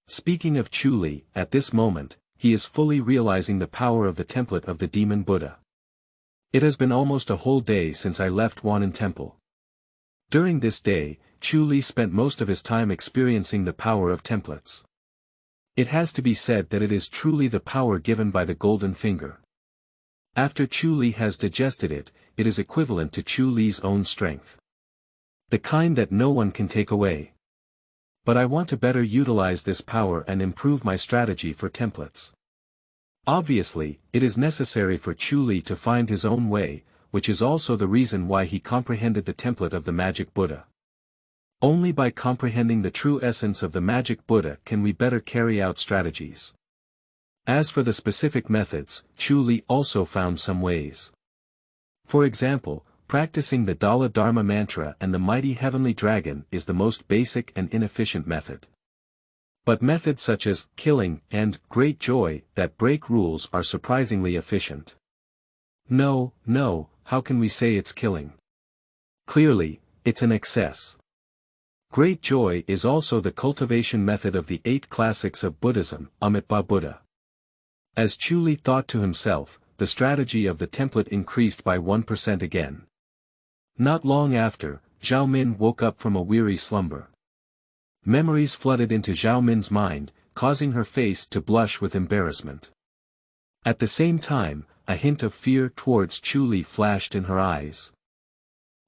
Speaking of Chu Li, at this moment, he is fully realizing the power of the template of the demon Buddha. It has been almost a whole day since I left Wan'an Temple. During this day, Chu Li spent most of his time experiencing the power of templates. It has to be said that it is truly the power given by the golden finger. After Chu Li has digested it, it is equivalent to Chu Li's own strength. The kind that no one can take away. But I want to better utilize this power and improve my strategy for templates. Obviously, it is necessary for Chu Li to find his own way, which is also the reason why he comprehended the template of the magic Buddha. Only by comprehending the true essence of the magic Buddha can we better carry out strategies. As for the specific methods, Chu Li also found some ways. For example, practicing the Dala Dharma mantra and the mighty heavenly dragon is the most basic and inefficient method. But methods such as killing and great joy that break rules are surprisingly efficient. No, how can we say it's killing? Clearly, it's an excess. Great joy is also the cultivation method of the 8 classics of Buddhism, Amitabha Buddha. As Chu Li thought to himself, the strategy of the template increased by 1% again. Not long after, Zhao Min woke up from a weary slumber. Memories flooded into Zhao Min's mind, causing her face to blush with embarrassment. At the same time, a hint of fear towards Chu Li flashed in her eyes.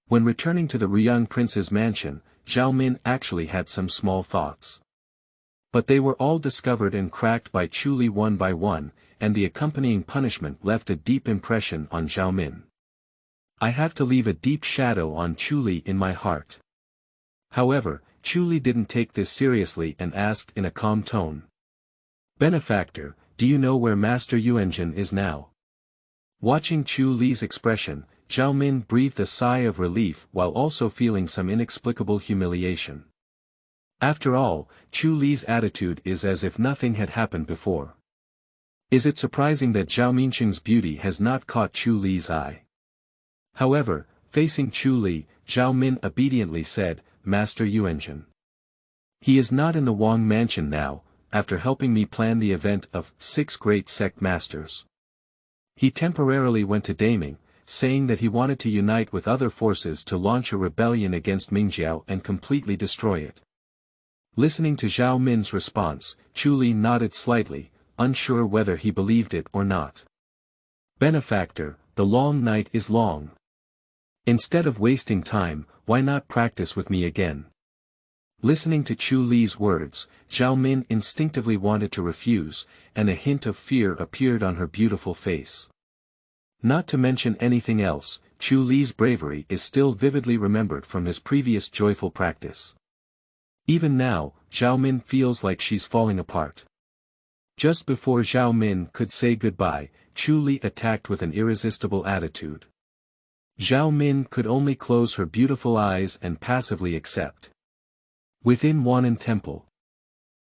When returning to the Ruyang Prince's mansion, Zhao Min actually had some small thoughts. But they were all discovered and cracked by Chu Li one by one, and the accompanying punishment left a deep impression on Zhao Min. I have to leave a deep shadow on Chu Li in my heart. However, Chu Li didn't take this seriously and asked in a calm tone. Benefactor, do you know where Master Yuanjin is now? Watching Chu Li's expression, Zhao Min breathed a sigh of relief while also feeling some inexplicable humiliation. After all, Chu Li's attitude is as if nothing had happened before. Is it surprising that Zhao Minqing's beauty has not caught Chu Li's eye? However, facing Chu Li, Zhao Min obediently said, Master Yuanjin. He is not in the Wang mansion now, after helping me plan the event of 6 great sect masters. He temporarily went to Daming, saying that he wanted to unite with other forces to launch a rebellion against Mingjiao and completely destroy it. Listening to Zhao Min's response, Chu Li nodded slightly, unsure whether he believed it or not. Benefactor, the long night is long. Instead of wasting time, why not practice with me again? Listening to Chu Li's words, Zhao Min instinctively wanted to refuse, and a hint of fear appeared on her beautiful face. Not to mention anything else, Chu Li's bravery is still vividly remembered from his previous joyful practice. Even now, Zhao Min feels like she's falling apart. Just before Zhao Min could say goodbye, Chu Li attacked with an irresistible attitude. Zhao Min could only close her beautiful eyes and passively accept. Within Wan'an Temple.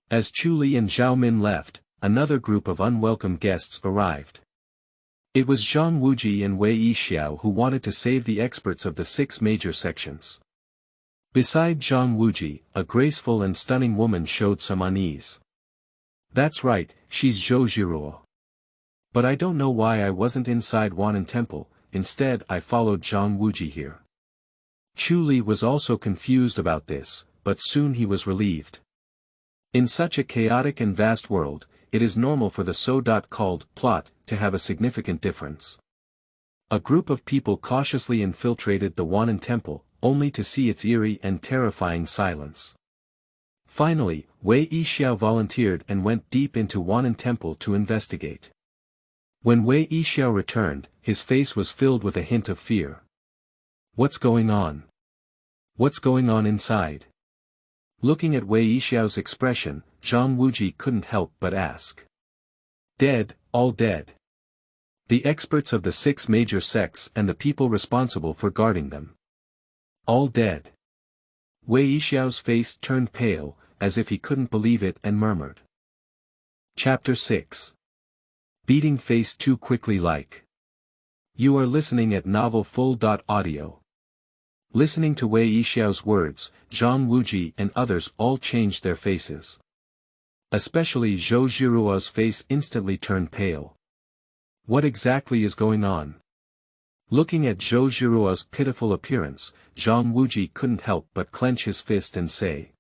As Chu Li and Zhao Min left, another group of unwelcome guests arrived. It was Zhang Wuji and Wei Yixiao who wanted to save the experts of the 6 major sections. Beside Zhang Wuji, a graceful and stunning woman showed some unease. That's right, she's Zhou Jiruo. But I don't know why I wasn't inside Wan'an Temple, instead I followed Zhang Wuji here. Chu Li was also confused about this, but soon he was relieved. In such a chaotic and vast world, it is normal for the so-called plot to have a significant difference. A group of people cautiously infiltrated the Wan'an Temple, only to see its eerie and terrifying silence. Finally, Wei Yixiao volunteered and went deep into Wan'an Temple to investigate. When Wei Yixiao returned, his face was filled with a hint of fear. What's going on? What's going on inside? Looking at Wei Yixiao's expression, Zhang Wuji couldn't help but ask. Dead, all dead. The experts of the 6 major sects and the people responsible for guarding them. All dead. Wei Yixiao's face turned pale, as if he couldn't believe it and murmured. Chapter 6. Beating face too quickly like. You are listening at Novel Full.audio. Listening to Wei Yixiao's words, Zhang Wuji and others all changed their faces. Especially Zhou Jiruo's face instantly turned pale. What exactly is going on? Looking at Zhou Jiruo's pitiful appearance, Zhang Wuji couldn't help but clench his fist and say.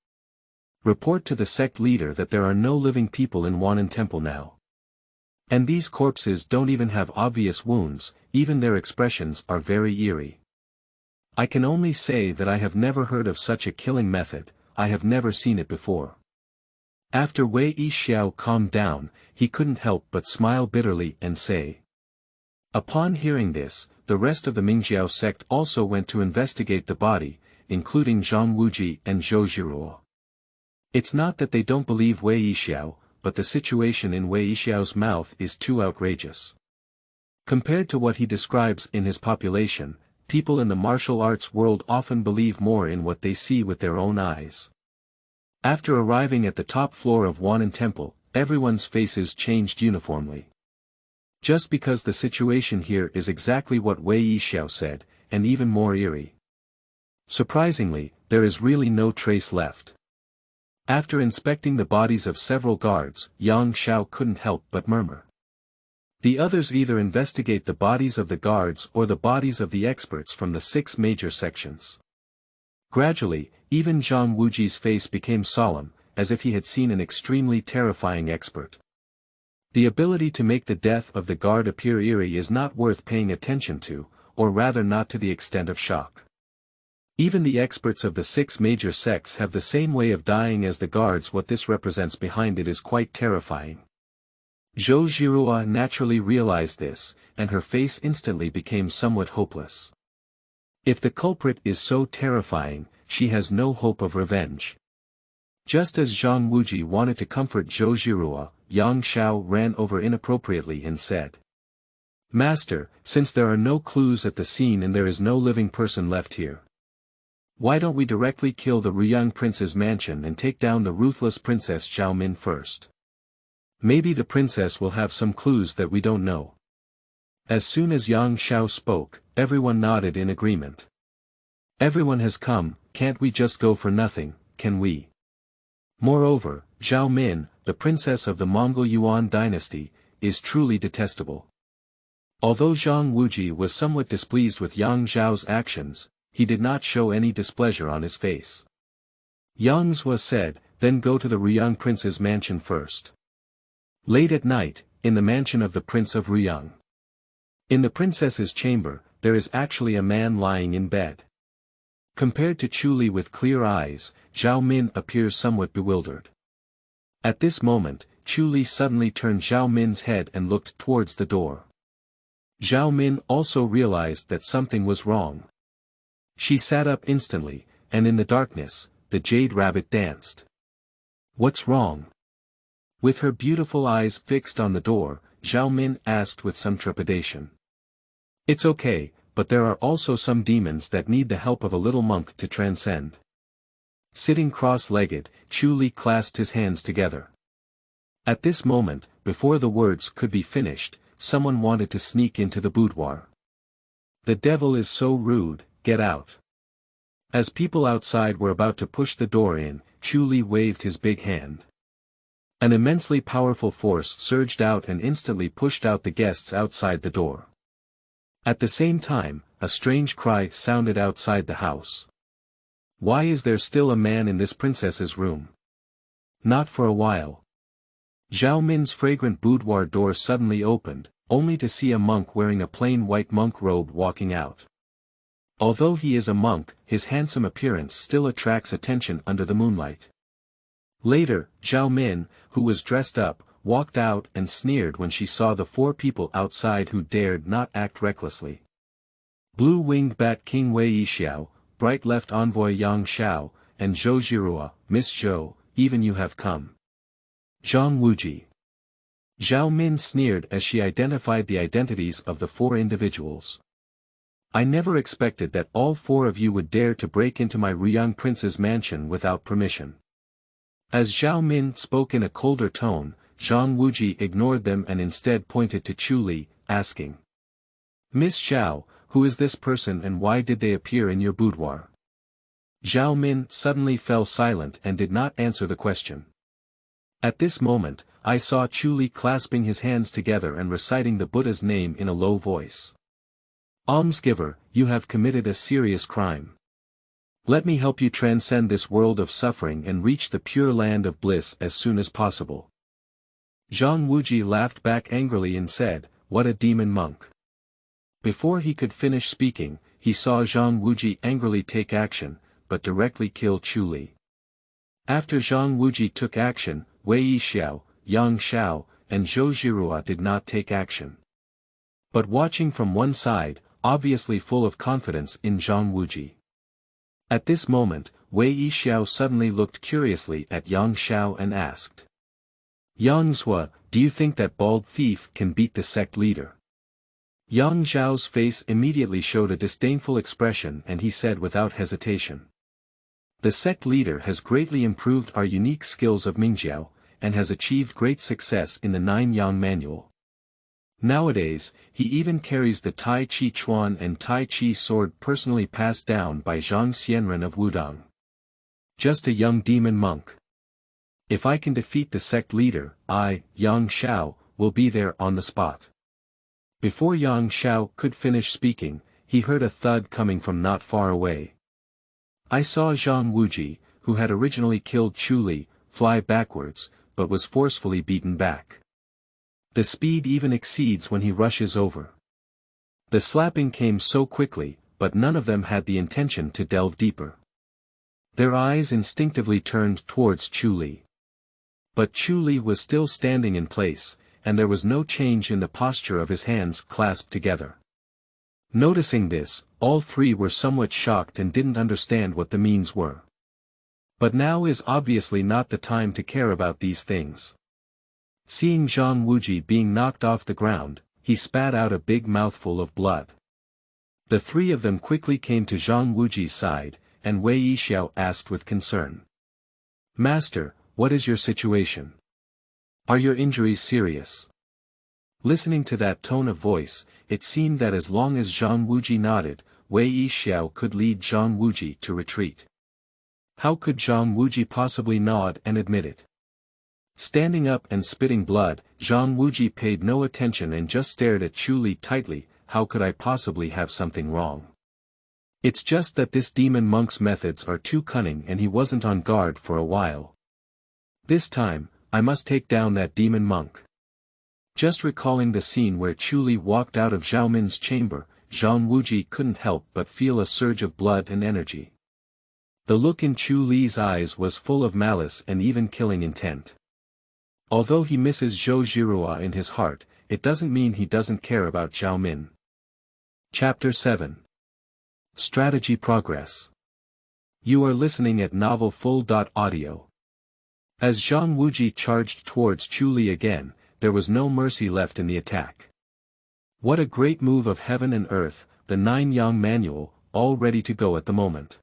Report to the sect leader that there are no living people in Wan'an Temple now. And these corpses don't even have obvious wounds, even their expressions are very eerie. I can only say that I have never heard of such a killing method, I have never seen it before. After Wei Yixiao calmed down, he couldn't help but smile bitterly and say. Upon hearing this, the rest of the Mingjiao sect also went to investigate the body, including Zhang Wuji and Zhou Jiruo. It's not that they don't believe Wei Yixiao, but the situation in Wei Yixiao's mouth is too outrageous. Compared to what he describes in his population, people in the martial arts world often believe more in what they see with their own eyes. After arriving at the top floor of Wan'an Temple, everyone's faces changed uniformly. Just because the situation here is exactly what Wei Yixiao said, and even more eerie. Surprisingly, there is really no trace left. After inspecting the bodies of several guards, Yang Xiao couldn't help but murmur. The others either investigate the bodies of the guards or the bodies of the experts from the 6 major sections. Gradually, even Zhang Wuji's face became solemn, as if he had seen an extremely terrifying expert. The ability to make the death of the guard appear eerie is not worth paying attention to, or rather not to the extent of shock. Even the experts of the 6 major sects have the same way of dying as the guards. What this represents behind it is quite terrifying. Zhou Jiruo naturally realized this, and her face instantly became somewhat hopeless. If the culprit is so terrifying, she has no hope of revenge. Just as Zhang Wuji wanted to comfort Zhou Jiruo, Yang Xiao ran over inappropriately and said. Master, since there are no clues at the scene and there is no living person left here, why don't we directly kill the Ruyang prince's mansion and take down the ruthless princess Zhao Min first? Maybe the princess will have some clues that we don't know. As soon as Yang Xiao spoke, everyone nodded in agreement. Everyone has come, can't we just go for nothing, can we? Moreover, Zhao Min, the princess of the Mongol Yuan dynasty, is truly detestable. Although Zhang Wuji was somewhat displeased with Yang Xiao's actions, he did not show any displeasure on his face. Yang Zhua said, then go to the Ruyang prince's mansion first. Late at night, in the mansion of the Prince of Ruyang. In the princess's chamber, there is actually a man lying in bed. Compared to Chu Li with clear eyes, Zhao Min appears somewhat bewildered. At this moment, Chu Li suddenly turned Zhao Min's head and looked towards the door. Zhao Min also realized that something was wrong. She sat up instantly, and in the darkness, the jade rabbit danced. What's wrong? With her beautiful eyes fixed on the door, Zhao Min asked with some trepidation. It's okay, but there are also some demons that need the help of a little monk to transcend. Sitting cross-legged, Chu Li clasped his hands together. At this moment, before the words could be finished, someone wanted to sneak into the boudoir. "The devil is so rude, get out." As people outside were about to push the door in, Chu Li waved his big hand. An immensely powerful force surged out and instantly pushed out the guests outside the door. At the same time, a strange cry sounded outside the house. "Why is there still a man in this princess's room?" "Not for a while." Zhao Min's fragrant boudoir door suddenly opened, only to see a monk wearing a plain white monk robe walking out. Although he is a monk, his handsome appearance still attracts attention under the moonlight. Later, Zhao Min, who was dressed up, walked out and sneered when she saw the 4 people outside who dared not act recklessly. Blue-winged Bat King Wei Yixiao, Bright Left Envoy Yang Xiao, and Zhou Jirua, Miss Zhou, even you have come. Zhang Wuji. Zhao Min sneered as she identified the identities of the 4 individuals. "I never expected that all 4 of you would dare to break into my Ruyang prince's mansion without permission." As Zhao Min spoke in a colder tone, Zhang Wuji ignored them and instead pointed to Chu Li, asking, "Miss Zhao, who is this person and why did they appear in your boudoir?" Zhao Min suddenly fell silent and did not answer the question. At this moment, I saw Chu Li clasping his hands together and reciting the Buddha's name in a low voice. "Almsgiver, you have committed a serious crime. Let me help you transcend this world of suffering and reach the pure land of bliss as soon as possible." Zhang Wuji laughed back angrily and said, "What a demon monk." Before he could finish speaking, he saw Zhang Wuji angrily take action, but directly kill Chu Li. After Zhang Wuji took action, Wei Yixiao, Yang Xiao, and Zhou Jirua did not take action. But watching from one side, obviously full of confidence in Zhang Wuji. At this moment, Wei Yixiao suddenly looked curiously at Yang Xiao and asked, "Yang Zhua, do you think that bald thief can beat the sect leader?" Yang Xiao's face immediately showed a disdainful expression and he said without hesitation, "The sect leader has greatly improved our unique skills of Mingjiao, and has achieved great success in the 9 Yang manual. Nowadays, he even carries the Tai Chi Chuan and Tai Chi sword personally passed down by Zhang Xianren of Wudang. Just a young demon monk. If I can defeat the sect leader, I, Yang Xiao, will be there on the spot." Before Yang Xiao could finish speaking, he heard a thud coming from not far away. I saw Zhang Wuji, who had originally killed Chu Li, fly backwards, but was forcefully beaten back. The speed even exceeds when he rushes over. The slapping came so quickly, but none of them had the intention to delve deeper. Their eyes instinctively turned towards Chu Li. But Chu Li was still standing in place, and there was no change in the posture of his hands clasped together. Noticing this, all 3 were somewhat shocked and didn't understand what the means were. But now is obviously not the time to care about these things. Seeing Zhang Wuji being knocked off the ground, he spat out a big mouthful of blood. The 3 of them quickly came to Zhang Wuji's side, and Wei Yixiao asked with concern, "Master, what is your situation? Are your injuries serious?" Listening to that tone of voice, it seemed that as long as Zhang Wuji nodded, Wei Yixiao could lead Zhang Wuji to retreat. How could Zhang Wuji possibly nod and admit it? Standing up and spitting blood, Zhang Wuji paid no attention and just stared at Chu Li tightly. "How could I possibly have something wrong? It's just that this demon monk's methods are too cunning and he wasn't on guard for a while. This time, I must take down that demon monk." Just recalling the scene where Chu Li walked out of Zhao Min's chamber, Zhang Wuji couldn't help but feel a surge of blood and energy. The look in Chu Li's eyes was full of malice and even killing intent. Although he misses Zhou Jirua in his heart, it doesn't mean he doesn't care about Zhao Min. Chapter 7. Strategy Progress. You are listening at novelfull.audio. As Zhang Wuji charged towards Chu Li again, there was no mercy left in the attack. "What a great move of heaven and earth, the 9-yang manual, all ready to go at the moment.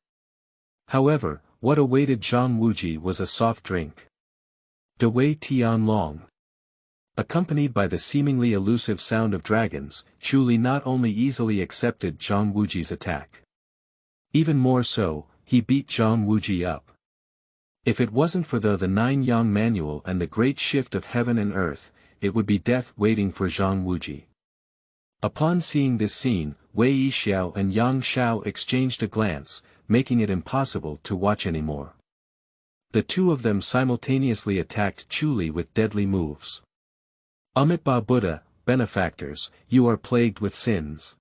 However, what awaited Zhang Wuji was a soft drink. De Wei Tian Long. Accompanied by the seemingly elusive sound of dragons, Chu Li not only easily accepted Zhang Wuji's attack. Even more so, he beat Zhang Wuji up. If it wasn't for the 9-yang manual and the great shift of heaven and earth, it would be death waiting for Zhang Wuji. Upon seeing this scene, Wei Yixiao and Yang Xiao exchanged a glance, making it impossible to watch anymore. The two of them simultaneously attacked Chu Li with deadly moves. Amitabha Buddha, benefactors, you are plagued with sins.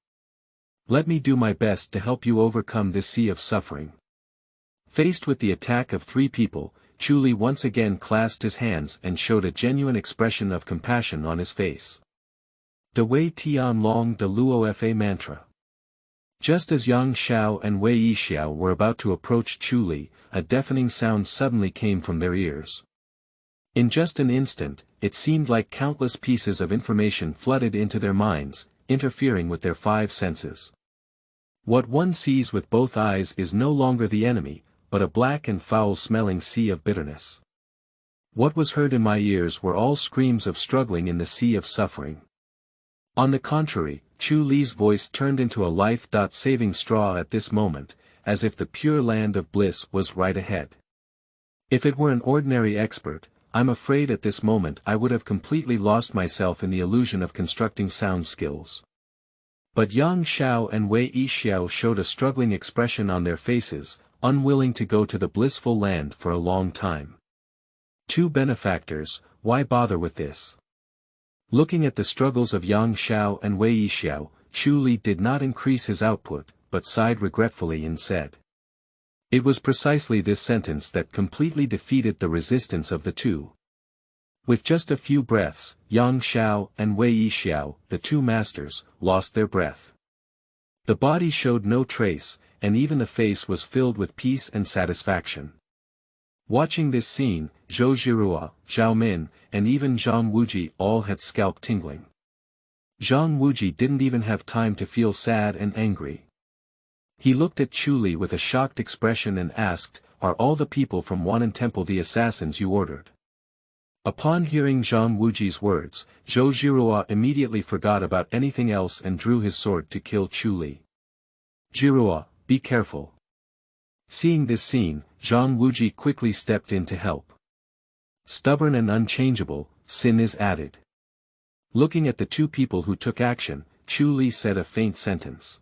Let me do my best to help you overcome this sea of suffering. Faced with the attack of 3 people, Chu Li once again clasped his hands and showed a genuine expression of compassion on his face. De Wei Tian Long De Luo Fa Mantra. Just as Yang Xiao and Wei Yixiao were about to approach Chu Li, a deafening sound suddenly came from their ears. In just an instant, it seemed like countless pieces of information flooded into their minds, interfering with their 5 senses. What one sees with both eyes is no longer the enemy, but a black and foul-smelling sea of bitterness. What was heard in my ears were all screams of struggling in the sea of suffering. On the contrary, Chu Li's voice turned into a life-saving straw at this moment, as if the pure land of bliss was right ahead. If it were an ordinary expert, I'm afraid at this moment I would have completely lost myself in the illusion of constructing sound skills. But Yang Xiao and Wei Yixiao showed a struggling expression on their faces, unwilling to go to the blissful land for a long time. 2 benefactors, why bother with this? Looking at the struggles of Yang Xiao and Wei Yixiao, Chu Li did not increase his output, but sighed regretfully and said. It was precisely this sentence that completely defeated the resistance of the 2. With just a few breaths, Yang Xiao and Wei Yixiao, the 2 masters, lost their breath. The body showed no trace, and even the face was filled with peace and satisfaction. Watching this scene, Zhou Zhirua, Zhao Min, and even Zhang Wuji all had scalp tingling. Zhang Wuji didn't even have time to feel sad and angry. He looked at Chu Li with a shocked expression and asked, "Are all the people from Wan'an Temple the assassins you ordered?" Upon hearing Zhang Wuji's words, Zhou Zhirua immediately forgot about anything else and drew his sword to kill Chu Li. "Zhirua, be careful." Seeing this scene, Zhang Wuji quickly stepped in to help. Stubborn and unchangeable, sin is added. Looking at the 2 people who took action, Chu Li said a faint sentence.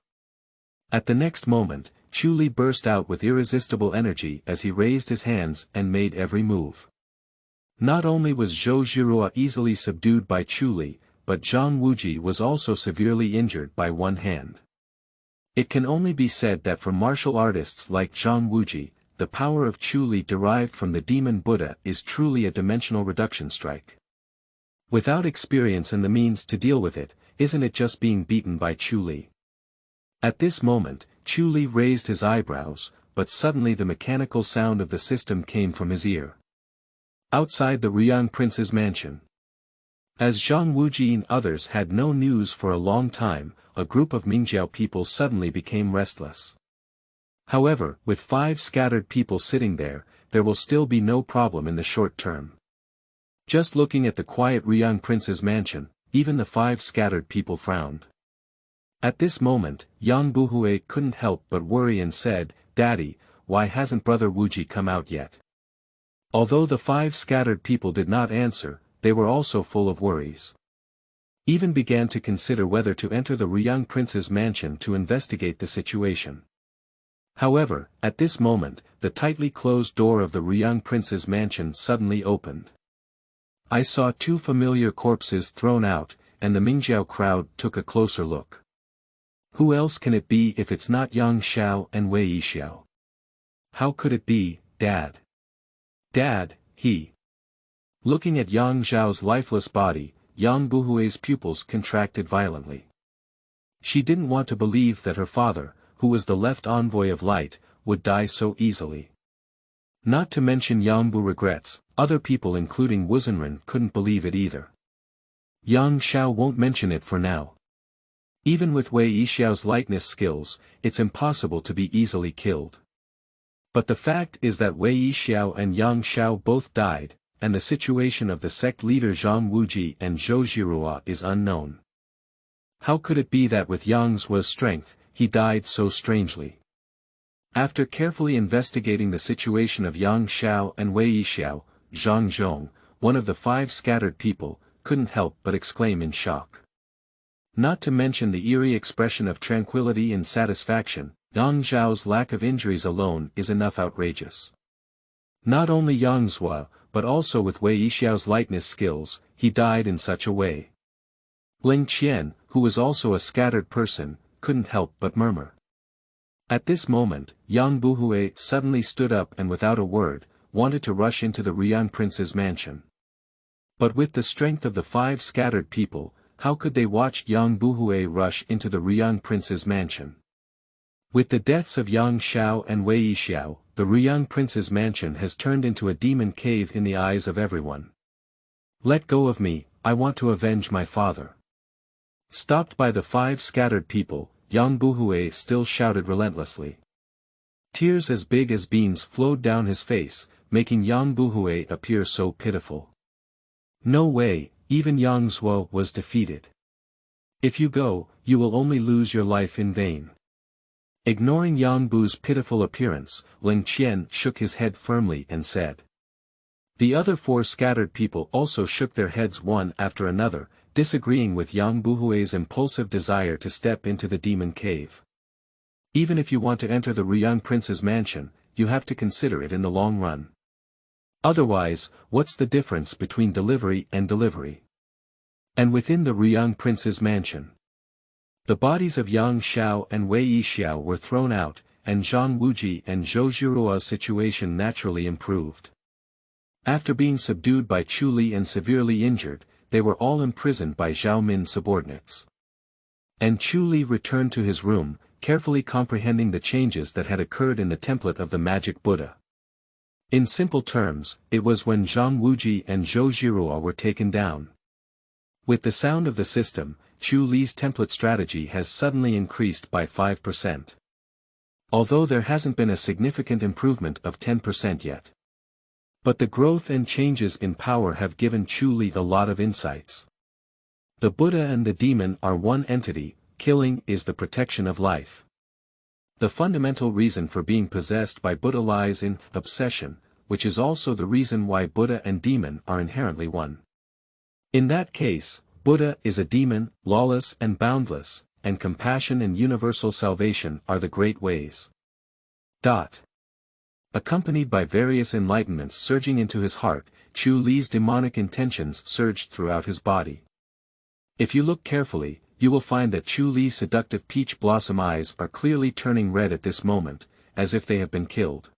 At the next moment, Chu Li burst out with irresistible energy as he raised his hands and made every move. Not only was Zhou Zhirua easily subdued by Chu Li, but Zhang Wuji was also severely injured by one hand. It can only be said that for martial artists like Zhang Wuji, the power of Chu Li derived from the demon Buddha is truly a dimensional reduction strike. Without experience and the means to deal with it, isn't it just being beaten by Chu Li? At this moment, Chu Li raised his eyebrows, but suddenly the mechanical sound of the system came from his ear. Outside the Riyang prince's mansion. As Zhang Wuji and others had no news for a long time, a group of Mingjiao people suddenly became restless. However, with 5 scattered people sitting there will still be no problem in the short term. Just looking at the quiet Riyang prince's mansion, even the 5 scattered people frowned. At this moment, Yang Buhui couldn't help but worry and said, "Daddy, why hasn't Brother Wuji come out yet?" Although the 5 scattered people did not answer, they were also full of worries. Even began to consider whether to enter the Riyang prince's mansion to investigate the situation. However, at this moment, the tightly closed door of the Riyang prince's mansion suddenly opened. I saw 2 familiar corpses thrown out, and the Mingjiao crowd took a closer look. Who else can it be if it's not Yang Xiao and Wei Yixiao? How could it be, Dad? Dad, he. Looking at Yang Zhao's lifeless body, Yang Buhui's pupils contracted violently. She didn't want to believe that her father, who was the left envoy of light, would die so easily. Not to mention Yang Bu regrets, other people including Wuzenren couldn't believe it either. Yang Xiao won't mention it for now. Even with Wei Yixiao's likeness skills, it's impossible to be easily killed. But the fact is that Wei Yixiao and Yang Xiao both died, and the situation of the sect leader Zhang Wuji and Zhou Zhirua is unknown. How could it be that with Yang Zuo's strength, he died so strangely? After carefully investigating the situation of Yang Xiao and Wei Yixiao, Zhang Zhong, one of the 5 scattered people, couldn't help but exclaim in shock. Not to mention the eerie expression of tranquility and satisfaction, Yang Zhao's lack of injuries alone is enough outrageous. Not only Yang Zuo, but also with Wei Yixiao's likeness skills, he died in such a way. Ling Qian, who was also a scattered person, couldn't help but murmur. At this moment, Yang Buhui suddenly stood up and without a word, wanted to rush into the Riyang prince's mansion. But with the strength of the 5 scattered people, how could they watch Yang Buhui rush into the Riyang prince's mansion? With the deaths of Yang Xiao and Wei Yixiao, the Riyang prince's mansion has turned into a demon cave in the eyes of everyone. Let go of me, I want to avenge my father. Stopped by the 5 scattered people, Yang Buhui still shouted relentlessly. Tears as big as beans flowed down his face, making Yang Buhui appear so pitiful. No way, even Yang Zuo was defeated. If you go, you will only lose your life in vain. Ignoring Yang Bu's pitiful appearance, Ling Qian shook his head firmly and said. The other 4 scattered people also shook their heads one after another, disagreeing with Yang Buhui's impulsive desire to step into the demon cave. Even if you want to enter the Riyang prince's mansion, you have to consider it in the long run. Otherwise, what's the difference between delivery and delivery? And within the Riyang prince's mansion, the bodies of Yang Xiao and Wei Yixiao were thrown out, and Zhang Wuji and Zhou Zhirua's situation naturally improved. After being subdued by Chu Li and severely injured, they were all imprisoned by Zhao Min's subordinates. And Chu Li returned to his room, carefully comprehending the changes that had occurred in the template of the magic Buddha. In simple terms, it was when Zhang Wuji and Zhou Zhirua were taken down. With the sound of the system, Chu Li's template strategy has suddenly increased by 5%. Although there hasn't been a significant improvement of 10% yet. But the growth and changes in power have given Chu Li a lot of insights. The Buddha and the demon are one entity, killing is the protection of life. The fundamental reason for being possessed by Buddha lies in obsession, which is also the reason why Buddha and demon are inherently one. In that case, Buddha is a demon, lawless and boundless, and compassion and universal salvation are the great ways. Accompanied by various enlightenments surging into his heart, Chu Li's demonic intentions surged throughout his body. If you look carefully, you will find that Chu Li's seductive peach blossom eyes are clearly turning red at this moment, as if they have been killed.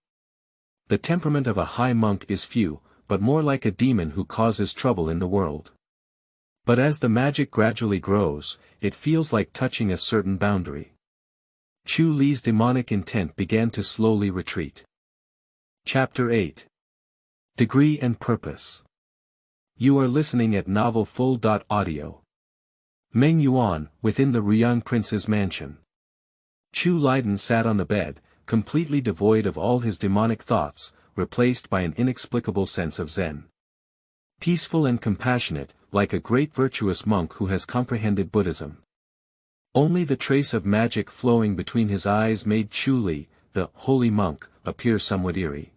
The temperament of a high monk is few, but more like a demon who causes trouble in the world. But as the magic gradually grows, it feels like touching a certain boundary. Chu Li's demonic intent began to slowly retreat. Chapter 8. Degree and Purpose. You are listening at novelfull.audio. Meng Yuan, within the Riyang prince's mansion. Chu Liden sat on the bed, completely devoid of all his demonic thoughts, replaced by an inexplicable sense of zen. Peaceful and compassionate, like a great virtuous monk who has comprehended Buddhism. Only the trace of magic flowing between his eyes made Chu Li, the holy monk, appear somewhat eerie.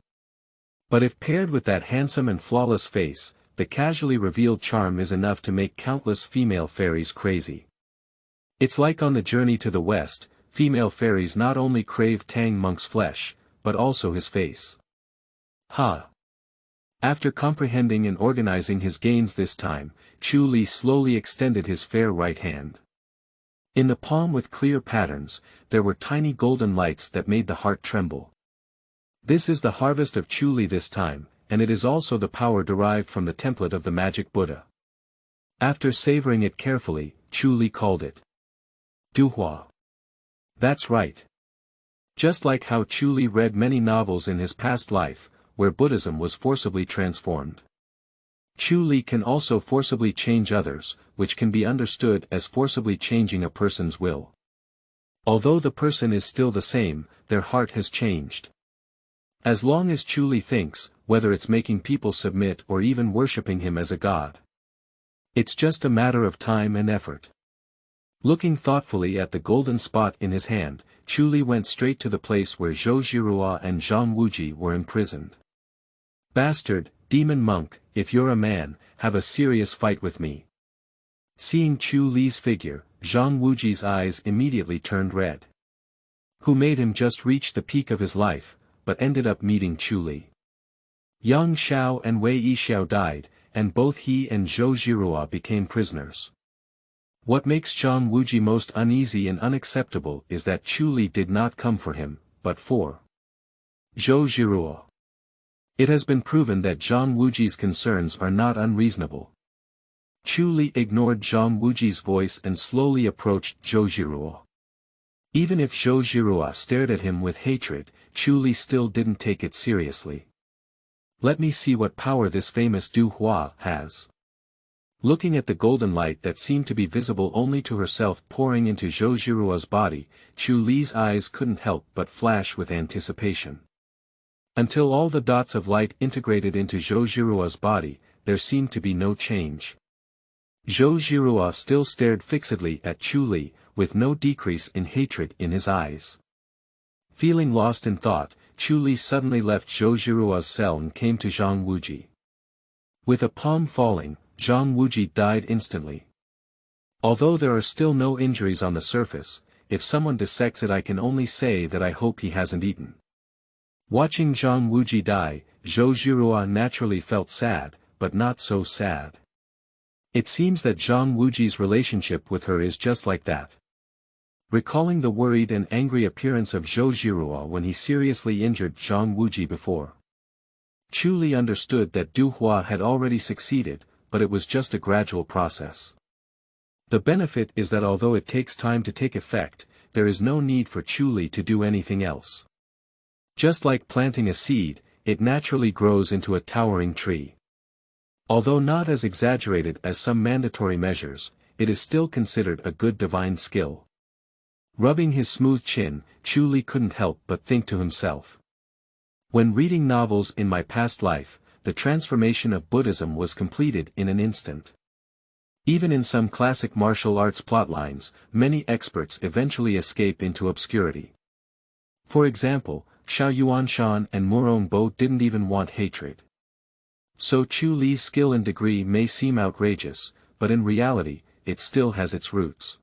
But if paired with that handsome and flawless face, the casually revealed charm is enough to make countless female fairies crazy. It's like on the journey to the west, female fairies not only crave Tang Monk's flesh, but also his face. After comprehending and organizing his gains this time, Chu Li slowly extended his fair right hand. In the palm with clear patterns, there were tiny golden lights that made the heart tremble. This is the harvest of Chu Li this time, and it is also the power derived from the template of the magic Buddha. After savoring it carefully, Chu Li called it Duhua. That's right. Just like how Chu Li read many novels in his past life, where Buddhism was forcibly transformed. Chu Li can also forcibly change others, which can be understood as forcibly changing a person's will. Although the person is still the same, their heart has changed. As long as Chu Li thinks, whether it's making people submit or even worshipping him as a god. It's just a matter of time and effort. Looking thoughtfully at the golden spot in his hand, Chu Li went straight to the place where Zhou Zhirua and Zhang Wuji were imprisoned. Bastard, demon monk, if you're a man, have a serious fight with me. Seeing Chu Li's figure, Zhang Wuji's eyes immediately turned red. Who made him just reach the peak of his life, but ended up meeting Chu Li. Yang Xiao and Wei Yixiao died, and both he and Zhou Zhirua became prisoners. What makes Zhang Wuji most uneasy and unacceptable is that Chu Li did not come for him, but for Zhou Zhirua. It has been proven that Zhang Wuji's concerns are not unreasonable. Chu Li ignored Zhang Wuji's voice and slowly approached Zhou Zhirua. Even if Zhou Zhirua stared at him with hatred, Chu Li still didn't take it seriously. Let me see what power this famous Du Hua has. Looking at the golden light that seemed to be visible only to herself pouring into Zhou Zhirua's body, Chu Li's eyes couldn't help but flash with anticipation. Until all the dots of light integrated into Zhou Zhirua's body, there seemed to be no change. Zhou Zhirua still stared fixedly at Chu Li, with no decrease in hatred in his eyes. Feeling lost in thought, Chu Li suddenly left Zhou Zhirua's cell and came to Zhang Wuji. With a palm falling, Zhang Wuji died instantly. Although there are still no injuries on the surface, if someone dissects it I can only say that I hope he hasn't eaten. Watching Zhang Wuji die, Zhou Zhirua naturally felt sad, but not so sad. It seems that Zhang Wuji's relationship with her is just like that. Recalling the worried and angry appearance of Zhou Zhirua when he seriously injured Zhang Wuji before, Chu Li understood that Du Hua had already succeeded, but it was just a gradual process. The benefit is that although it takes time to take effect, there is no need for Chu Li to do anything else. Just like planting a seed, it naturally grows into a towering tree. Although not as exaggerated as some mandatory measures, it is still considered a good divine skill. Rubbing his smooth chin, Chu Li couldn't help but think to himself. When reading novels in my past life, the transformation of Buddhism was completed in an instant. Even in some classic martial arts plotlines, many experts eventually escape into obscurity. For example, Xiao Yuanshan and Murong Bo didn't even want hatred. So Chu Li's skill and degree may seem outrageous, but in reality, it still has its roots.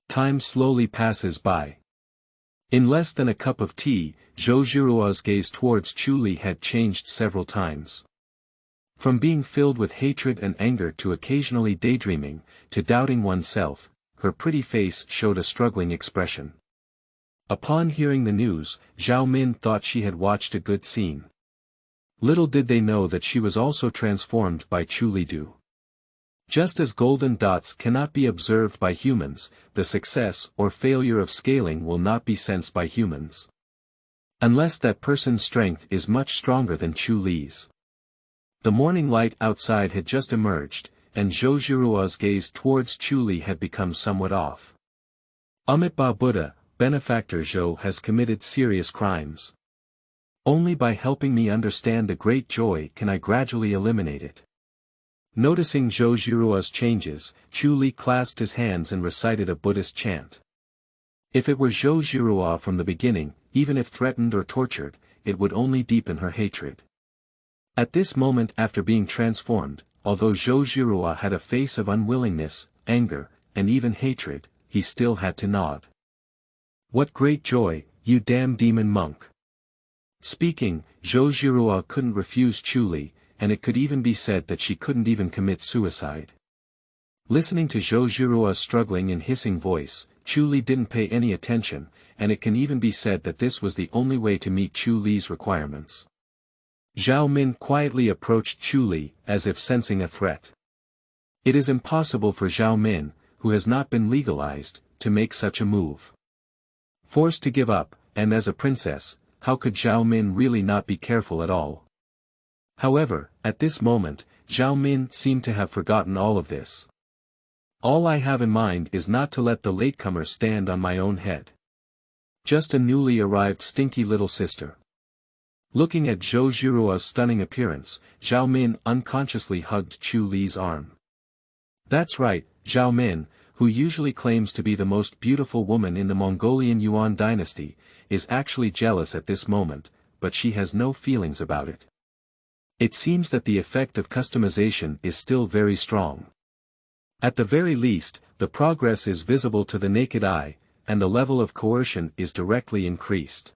Time slowly passes by. In less than a cup of tea, Zhou Zhirua's gaze towards Chu Li had changed several times. From being filled with hatred and anger to occasionally daydreaming, to doubting oneself, her pretty face showed a struggling expression. Upon hearing the news, Zhao Min thought she had watched a good scene. Little did they know that she was also transformed by Chu Li Du. Just as golden dots cannot be observed by humans, the success or failure of scaling will not be sensed by humans. Unless that person's strength is much stronger than Chu Li's. The morning light outside had just emerged, and Zhou Zhirua's gaze towards Chu Li had become somewhat off. Amitabha Buddha, benefactor Zhou has committed serious crimes. Only by helping me understand the great joy can I gradually eliminate it. Noticing Zhou Zhirua's changes, Chu Li clasped his hands and recited a Buddhist chant. If it were Zhou Zhirua from the beginning, even if threatened or tortured, it would only deepen her hatred. At this moment after being transformed, although Zhou Zhirua had a face of unwillingness, anger, and even hatred, he still had to nod. What great joy, you damn demon monk! Speaking, Zhou Zhirua couldn't refuse Chu Li, and it could even be said that she couldn't even commit suicide. Listening to Zhou Zhirua's struggling and hissing voice, Chu Li didn't pay any attention, and it can even be said that this was the only way to meet Chu Li's requirements. Zhao Min quietly approached Chu Li, as if sensing a threat. It is impossible for Zhao Min, who has not been legalized, to make such a move. Forced to give up, and as a princess, how could Zhao Min really not be careful at all? However, at this moment, Zhao Min seemed to have forgotten all of this. All I have in mind is not to let the latecomer stand on my own head. Just a newly arrived stinky little sister. Looking at Zhou Jiruo's stunning appearance, Zhao Min unconsciously hugged Chu Li's arm. That's right, Zhao Min, who usually claims to be the most beautiful woman in the Mongolian Yuan dynasty, is actually jealous at this moment, but she has no feelings about it. It seems that the effect of customization is still very strong. At the very least, the progress is visible to the naked eye, and the level of coercion is directly increased.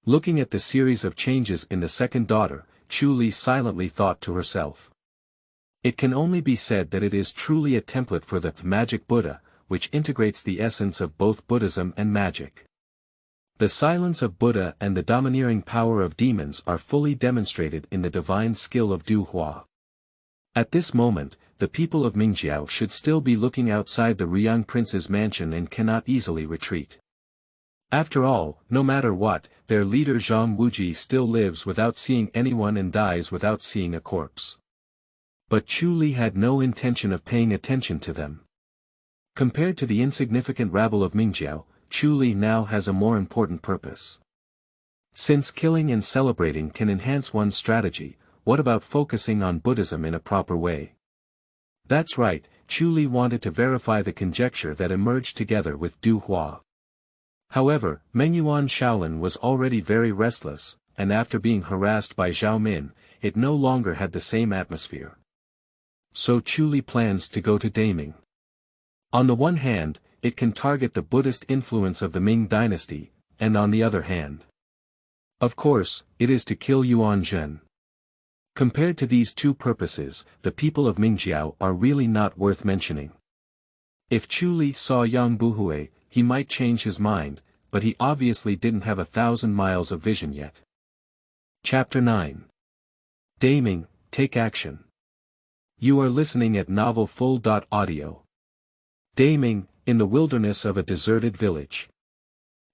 Looking at the series of changes in the second daughter, Chu Li silently thought to herself. It can only be said that it is truly a template for the magic Buddha, which integrates the essence of both Buddhism and magic. The silence of Buddha and the domineering power of demons are fully demonstrated in the divine skill of Du Hua. At this moment, the people of Mingjiao should still be looking outside the Riyang prince's mansion and cannot easily retreat. After all, no matter what, their leader Zhang Wuji still lives without seeing anyone and dies without seeing a corpse. But Chu Li had no intention of paying attention to them. Compared to the insignificant rabble of Mingjiao, Chu Li now has a more important purpose. Since killing and celebrating can enhance one's strategy, what about focusing on Buddhism in a proper way? That's right, Chu Li wanted to verify the conjecture that emerged together with Du Hua. However, Mengyuan Shaolin was already very restless, and after being harassed by Zhao Min, it no longer had the same atmosphere. So Chu Li plans to go to Daming. On the one hand, it can target the Buddhist influence of the Ming dynasty, and on the other hand, of course, it is to kill Yuan Zhen. Compared to these two purposes, the people of Mingjiao are really not worth mentioning. If Chu Li saw Yang Buhui, he might change his mind, but he obviously didn't have 1,000 miles of vision yet. Chapter 9. Daming, Take Action. You are listening at novelfull.audio. Daming, in the wilderness of a deserted village.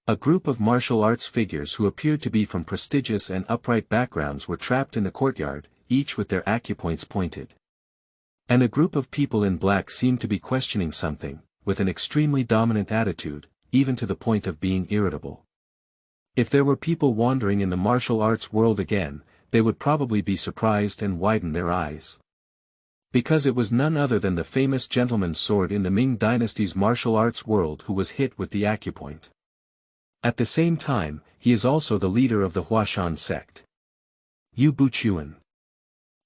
A group of martial arts figures who appeared to be from prestigious and upright backgrounds were trapped in a courtyard, each with their acupoints pointed. And a group of people in black seemed to be questioning something, with an extremely dominant attitude, even to the point of being irritable. If there were people wandering in the martial arts world again, they would probably be surprised and widen their eyes. Because it was none other than the famous gentleman's sword in the Ming dynasty's martial arts world who was hit with the acupoint. At the same time, he is also the leader of the Huashan sect. Yu Buchuan.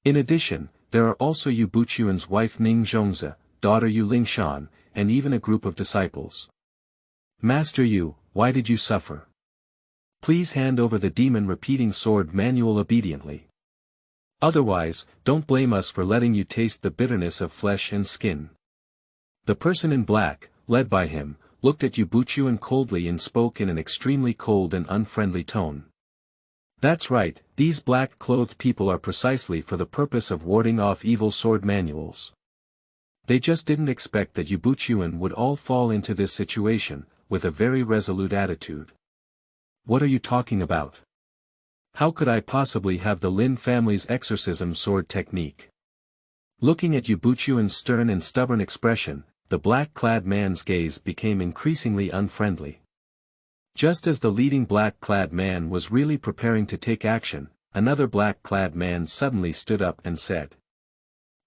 In addition, there are also Yu Buchuan's wife Ning Zhongzi, daughter Yu Lingshan, and even a group of disciples. Master Yu, why did you suffer? Please hand over the demon-repeating sword manual obediently. Otherwise, don't blame us for letting you taste the bitterness of flesh and skin. The person in black, led by him, looked at Yu Buchuan coldly and spoke in an extremely cold and unfriendly tone. That's right, these black-clothed people are precisely for the purpose of warding off evil sword manuals. They just didn't expect that Yu Buchuan would all fall into this situation, with a very resolute attitude. What are you talking about? How could I possibly have the Lin family's exorcism sword technique? Looking at Yu Buchuan's stern and stubborn expression, the black-clad man's gaze became increasingly unfriendly. Just as the leading black-clad man was really preparing to take action, another black-clad man suddenly stood up and said,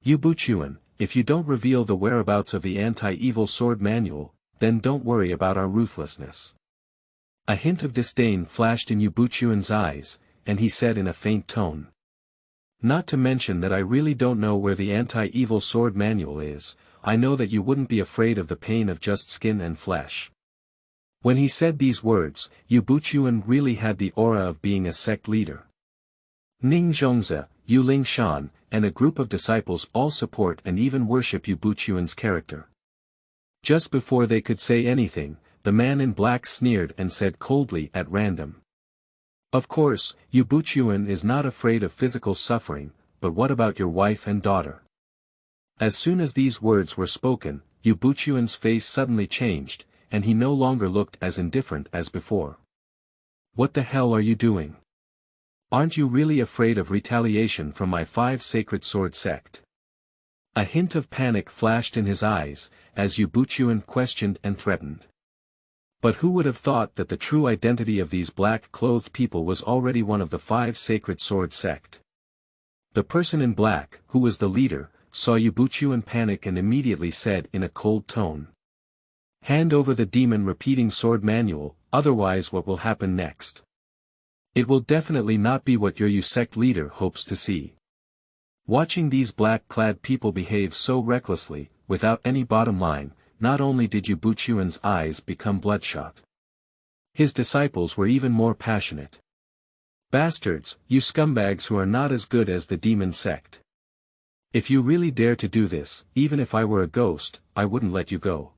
Yu Buchuan, if you don't reveal the whereabouts of the anti-evil sword manual, then don't worry about our ruthlessness. A hint of disdain flashed in Yu Buchuan's eyes, and he said in a faint tone. Not to mention that I really don't know where the anti-evil sword manual is, I know that you wouldn't be afraid of the pain of just skin and flesh. When he said these words, Yu Buchuan really had the aura of being a sect leader. Ning Zhongzi, Yu Lingshan, and a group of disciples all support and even worship Yu Buchuan's character. Just before they could say anything, the man in black sneered and said coldly at random. Of course, Yu Buchuan is not afraid of physical suffering, but what about your wife and daughter? As soon as these words were spoken, Yu Buchuan's face suddenly changed, and he no longer looked as indifferent as before. What the hell are you doing? Aren't you really afraid of retaliation from my 5 sacred sword sect? A hint of panic flashed in his eyes, as Yu Buchuan questioned and threatened. But who would have thought that the true identity of these black-clothed people was already one of the 5 sacred sword sect? The person in black, who was the leader, saw Yu Buchuan panic and immediately said in a cold tone. Hand over the demon repeating sword manual, otherwise what will happen next? It will definitely not be what your Yu sect leader hopes to see. Watching these black-clad people behave so recklessly, without any bottom line, not only did Yu Buchuan's eyes become bloodshot. His disciples were even more passionate. Bastards, you scumbags who are not as good as the demon sect. If you really dare to do this, even if I were a ghost, I wouldn't let you go.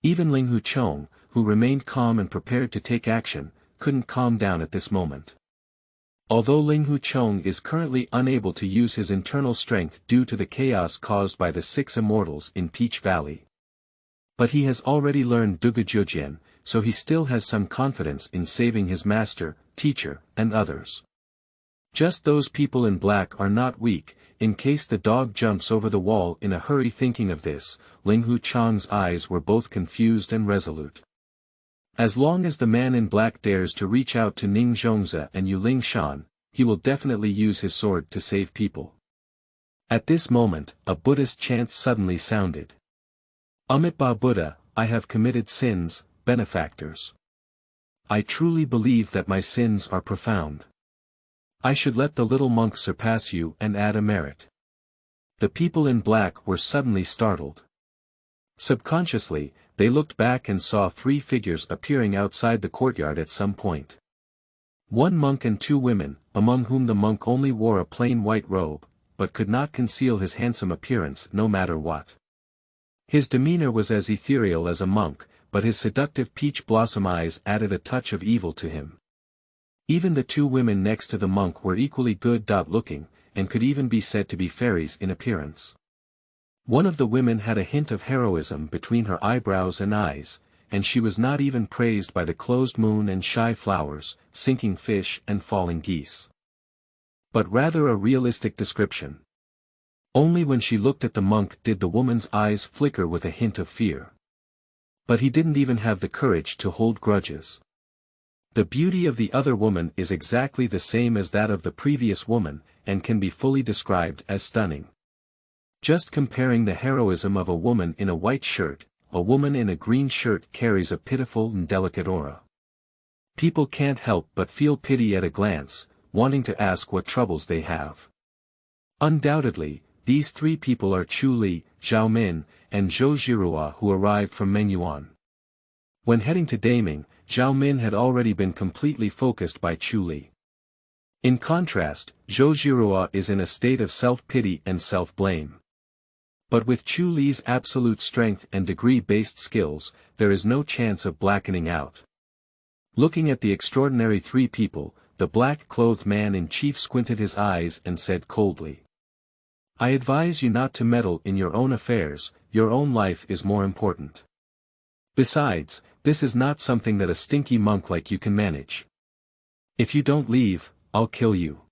Even Ling Huchong, who remained calm and prepared to take action, couldn't calm down at this moment. Although Ling Huchong is currently unable to use his internal strength due to the chaos caused by the 6 immortals in Peach Valley. But he has already learned Dugujiujian, so he still has some confidence in saving his master, teacher, and others. Just those people in black are not weak. In case the dog jumps over the wall in a hurry. Thinking of this, Ling Huchong's eyes were both confused and resolute. As long as the man in black dares to reach out to Ning Zhongzi and Yu Lingshan, he will definitely use his sword to save people. At this moment, a Buddhist chant suddenly sounded. Amitabha Buddha, I have committed sins, benefactors. I truly believe that my sins are profound. I should let the little monk surpass you and add a merit. The people in black were suddenly startled. Subconsciously, they looked back and saw 3 figures appearing outside the courtyard at some point. 1 monk and 2 women, among whom the monk only wore a plain white robe, but could not conceal his handsome appearance no matter what. His demeanor was as ethereal as a monk, but his seductive peach blossom eyes added a touch of evil to him. Even the 2 women next to the monk were equally good-looking, and could even be said to be fairies in appearance. One of the women had a hint of heroism between her eyebrows and eyes, and she was not even praised by the closed moon and shy flowers, sinking fish and falling geese. But rather a realistic description. Only when she looked at the monk did the woman's eyes flicker with a hint of fear. But he didn't even have the courage to hold grudges. The beauty of the other woman is exactly the same as that of the previous woman, and can be fully described as stunning. Just comparing the heroism of a woman in a white shirt, a woman in a green shirt carries a pitiful and delicate aura. People can't help but feel pity at a glance, wanting to ask what troubles they have. Undoubtedly, these 3 people are Chu Li, Zhao Min, and Zhou Zhirua who arrived from Mengyuan. When heading to Daming, Zhao Min had already been completely focused by Chu Li. In contrast, Zhou Zhirua is in a state of self-pity and self-blame. But with Chu Li's absolute strength and degree-based skills, there is no chance of blackening out. Looking at the extraordinary 3 people, the black-clothed man in chief squinted his eyes and said coldly. I advise you not to meddle in your own affairs, your own life is more important. Besides, this is not something that a stinky monk like you can manage. If you don't leave, I'll kill you.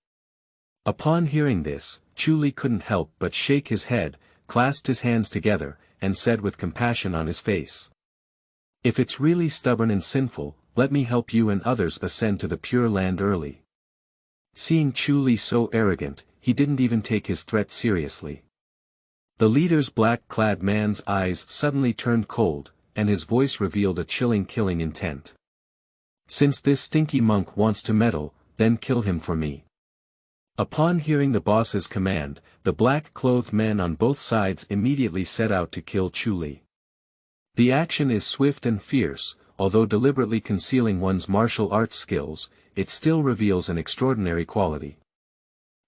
Upon hearing this, Chu Li couldn't help but shake his head, clasped his hands together, and said with compassion on his face. If it's really stubborn and sinful, let me help you and others ascend to the Pure Land early. Seeing Chu Li so arrogant, he didn't even take his threat seriously. The leader's black-clad man's eyes suddenly turned cold, and his voice revealed a chilling killing intent. Since this stinky monk wants to meddle, then kill him for me. Upon hearing the boss's command, the black-clothed men on both sides immediately set out to kill Chu Li. The action is swift and fierce, although deliberately concealing one's martial arts skills, it still reveals an extraordinary quality.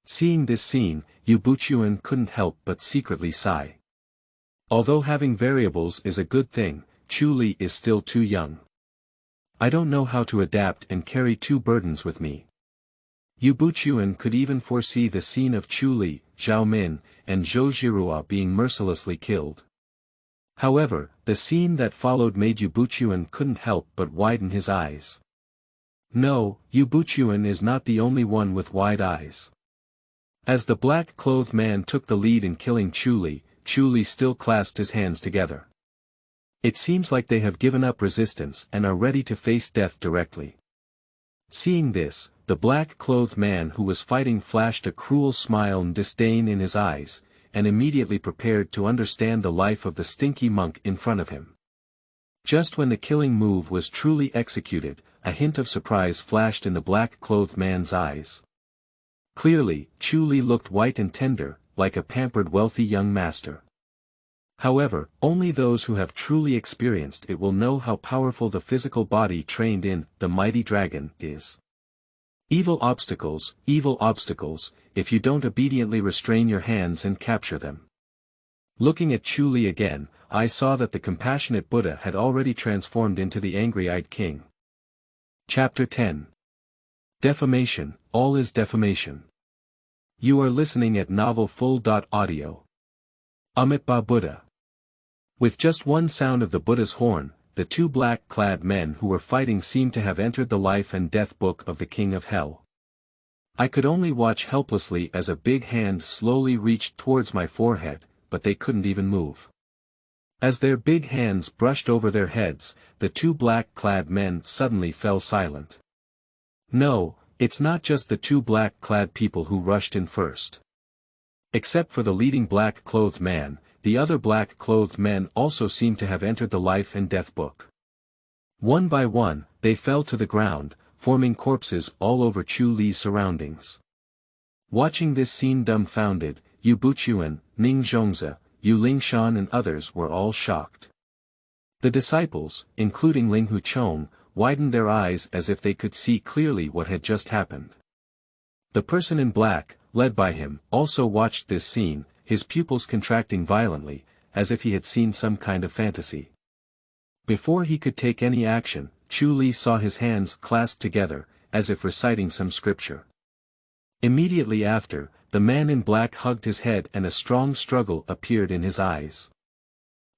Seeing this scene, Yu Buchuan couldn't help but secretly sigh. Although having variables is a good thing, Chu Li is still too young. I don't know how to adapt and carry 2 burdens with me. Yu Buchuan could even foresee the scene of Chu Li, Zhao Min, and Zhou Zhirua being mercilessly killed. However, the scene that followed made Yu Buchuan couldn't help but widen his eyes. No, Yu Buchuan is not the only one with wide eyes. As the black-clothed man took the lead in killing Chu Li still clasped his hands together. It seems like they have given up resistance and are ready to face death directly. Seeing this, the black-clothed man who was fighting flashed a cruel smile and disdain in his eyes, and immediately prepared to understand the life of the stinky monk in front of him. Just when the killing move was truly executed, a hint of surprise flashed in the black-clothed man's eyes. Clearly, Chu Li looked white and tender, like a pampered wealthy young master. However, only those who have truly experienced it will know how powerful the physical body trained in the mighty dragon is. Evil obstacles, if you don't obediently restrain your hands and capture them. Looking at Chu Li again, I saw that the compassionate Buddha had already transformed into the angry-eyed king. Chapter 10. Defamation, all is defamation. You are listening at Novel Full.audio. Amitabha Buddha. With just one sound of the Buddha's horn, the two black-clad men who were fighting seemed to have entered the life and death book of the King of Hell. I could only watch helplessly as a big hand slowly reached towards my forehead, but they couldn't even move. As their big hands brushed over their heads, the two black-clad men suddenly fell silent. No, it's not just the two black-clad people who rushed in first. Except for the leading black-clothed man, the other black-clothed men also seemed to have entered the life and death book. One by one, they fell to the ground, forming corpses all over Chu Li's surroundings. Watching this scene dumbfounded, Yu Buchuan, Ning Zhongzi, Yu Lingshan and others were all shocked. The disciples, including Ling Huchong, widened their eyes as if they could see clearly what had just happened. The person in black, led by him, also watched this scene, his pupils contracting violently, as if he had seen some kind of fantasy. Before he could take any action, Chu Li saw his hands clasped together, as if reciting some scripture. Immediately after, the man in black hugged his head and a strong struggle appeared in his eyes.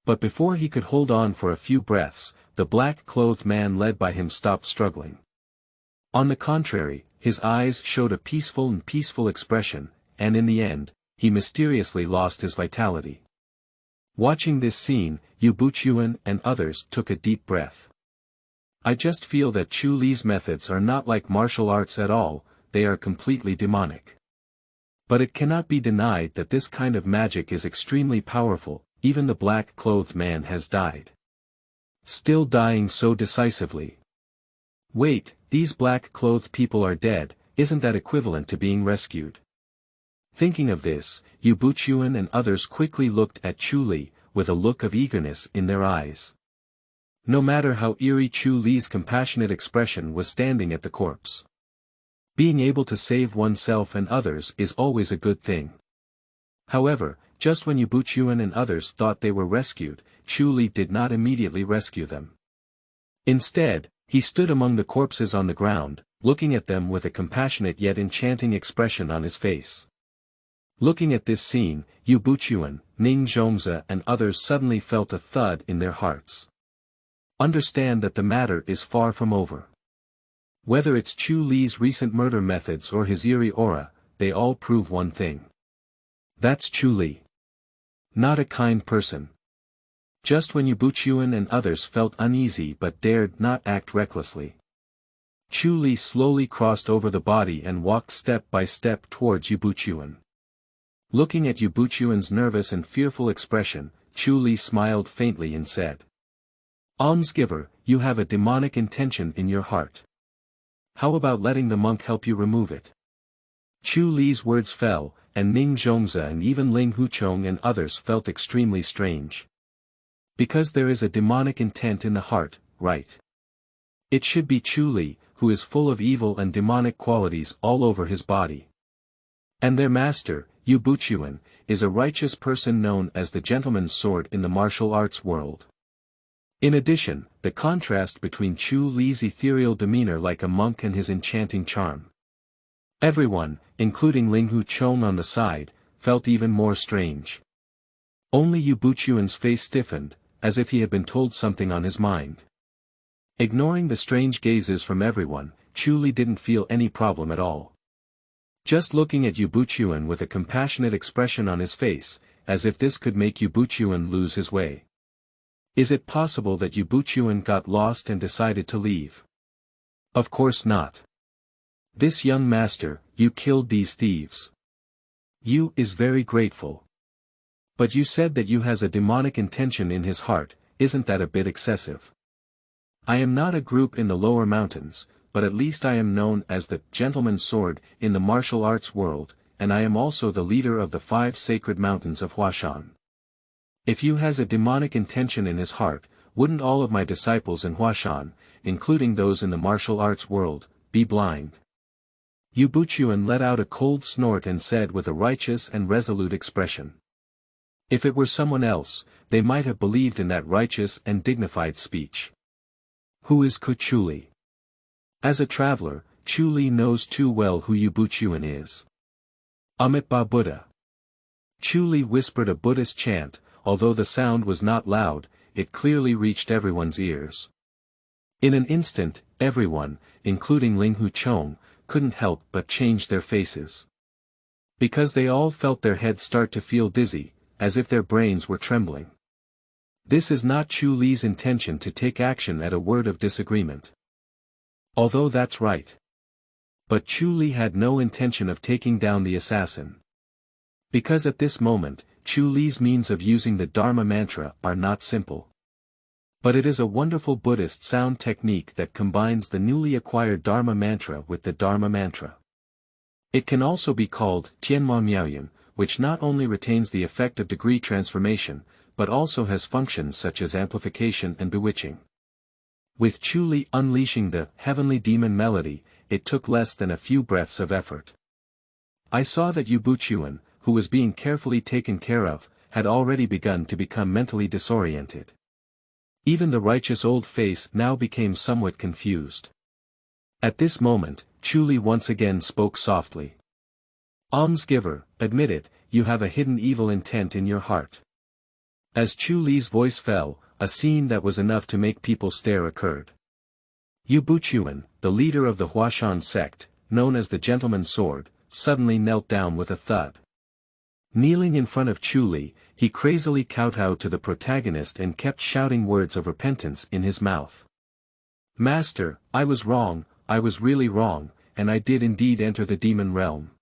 But before he could hold on for a few breaths, the black-clothed man led by him stopped struggling. On the contrary, his eyes showed a peaceful expression, and in the end, he mysteriously lost his vitality. Watching this scene, Yu Buchuan and others took a deep breath. I just feel that Chu Li's methods are not like martial arts at all, they are completely demonic. But it cannot be denied that this kind of magic is extremely powerful, even the black-clothed man has died. Still dying so decisively. Wait, these black-clothed people are dead, isn't that equivalent to being rescued? Thinking of this, Yu Buchuan and others quickly looked at Chu Li, with a look of eagerness in their eyes. No matter how eerie Chu Li's compassionate expression was standing at the corpse. Being able to save oneself and others is always a good thing. However, just when Yu Buchuan and others thought they were rescued, Chu Li did not immediately rescue them. Instead, he stood among the corpses on the ground, looking at them with a compassionate yet enchanting expression on his face. Looking at this scene, Yu Buchuan, Ning Zhongzi and others suddenly felt a thud in their hearts. Understand that the matter is far from over. Whether it's Chu Li's recent murder methods or his eerie aura, they all prove one thing. That's Chu Li. Not a kind person. Just when Yu Buchuan and others felt uneasy but dared not act recklessly. Chu Li slowly crossed over the body and walked step by step towards Yu Buchuan. Looking at Yu Buchuan's nervous and fearful expression, Chu Li smiled faintly and said, "Almsgiver, you have a demonic intention in your heart. How about letting the monk help you remove it?" Chu Li's words fell, and Ning Zhongzi and even Ling Huchong and others felt extremely strange. Because there is a demonic intent in the heart, right? It should be Chu Li, who is full of evil and demonic qualities all over his body. And their master, Yu Buchuan, is a righteous person known as the gentleman's sword in the martial arts world. In addition, the contrast between Chu Li's ethereal demeanor like a monk and his enchanting charm. Everyone, including Ling Huchong on the side, felt even more strange. Only Yu Buchuan's face stiffened, as if he had been told something on his mind. Ignoring the strange gazes from everyone, Chu Li didn't feel any problem at all. Just looking at Yu Buchuan with a compassionate expression on his face, as if this could make Yu Buchuan lose his way. Is it possible that Yu Buchuan got lost and decided to leave? Of course not. This young master, you killed these thieves. Yu is very grateful. But you said that Yu has a demonic intention in his heart, isn't that a bit excessive? I am not a group in the lower mountains, but at least I am known as the gentleman's sword in the martial arts world, and I am also the leader of the 5 sacred mountains of Huashan. If Yu has a demonic intention in his heart, wouldn't all of my disciples in Huashan, including those in the martial arts world, be blind? Yu Buchuan let out a cold snort and said with a righteous and resolute expression. If it were someone else, they might have believed in that righteous and dignified speech. Who is Chu Li? As a traveler, Chu Li knows too well who Yu Buchuan is. Amitabha Buddha. Chu Li whispered a Buddhist chant, although the sound was not loud, it clearly reached everyone's ears. In an instant, everyone, including Ling Huchong, couldn't help but change their faces. Because they all felt their heads start to feel dizzy, as if their brains were trembling. This is not Chu Li's intention to take action at a word of disagreement. Although that's right. But Chu Li had no intention of taking down the assassin. Because at this moment, Chu Li's means of using the Dharma mantra are not simple. But it is a wonderful Buddhist sound technique that combines the newly acquired Dharma mantra with the Dharma mantra. It can also be called Tianma Miaoyan, which not only retains the effect of degree transformation, but also has functions such as amplification and bewitching. With Chu Li unleashing the heavenly demon melody, it took less than a few breaths of effort. I saw that Yu Buchuan, who was being carefully taken care of, had already begun to become mentally disoriented. Even the righteous old face now became somewhat confused. At this moment, Chu Li once again spoke softly. Almsgiver, admit it, you have a hidden evil intent in your heart. As Chu Li's voice fell, a scene that was enough to make people stare occurred. Yu Buchuan, the leader of the Huashan sect, known as the Gentleman's Sword, suddenly knelt down with a thud. Kneeling in front of Chu Li, he crazily kowtowed to the protagonist and kept shouting words of repentance in his mouth. Master, I was wrong, I was really wrong, and I did indeed enter the demon realm.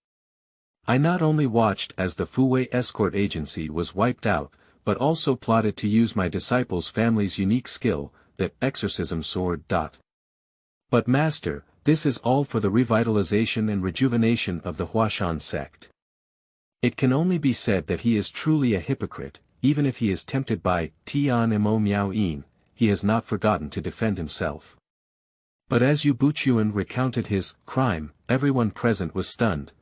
I not only watched as the Fuwei escort agency was wiped out, but also plotted to use my disciple's family's unique skill, the exorcism sword. But Master, this is all for the revitalization and rejuvenation of the Huashan sect. It can only be said that he is truly a hypocrite, even if he is tempted by Tian Mo Miao Yin, he has not forgotten to defend himself. But as Yu Buchuan recounted his crime, everyone present was stunned.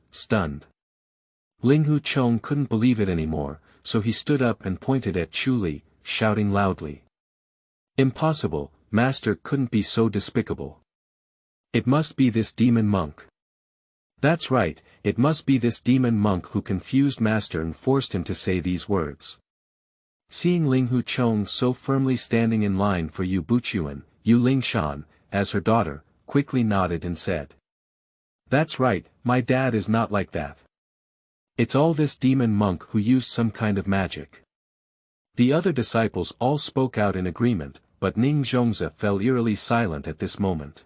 Ling Huchong couldn't believe it anymore, so he stood up and pointed at Chu Li, shouting loudly. Impossible, Master couldn't be so despicable. It must be this demon monk. That's right, it must be this demon monk who confused Master and forced him to say these words. Seeing Ling Huchong so firmly standing in line for Yu Buchuan, Yu Lingshan, as her daughter, quickly nodded and said. That's right, my dad is not like that. It's all this demon monk who used some kind of magic. The other disciples all spoke out in agreement, but Ning Zhongzi fell eerily silent at this moment.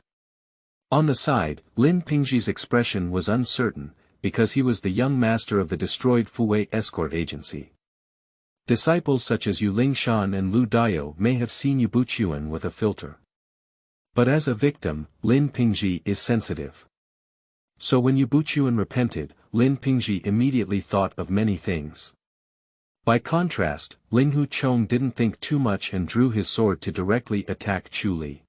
On the side, Lin Pingji's expression was uncertain, because he was the young master of the destroyed Fuwei escort agency. Disciples such as Yu Lingshan and Lu Dayo may have seen Yu Buchuan with a filter. But as a victim, Lin Pingji is sensitive. So when Yu Buchuan repented, Lin Pingji immediately thought of many things. By contrast, Ling Huchong didn't think too much and drew his sword to directly attack Chu Li.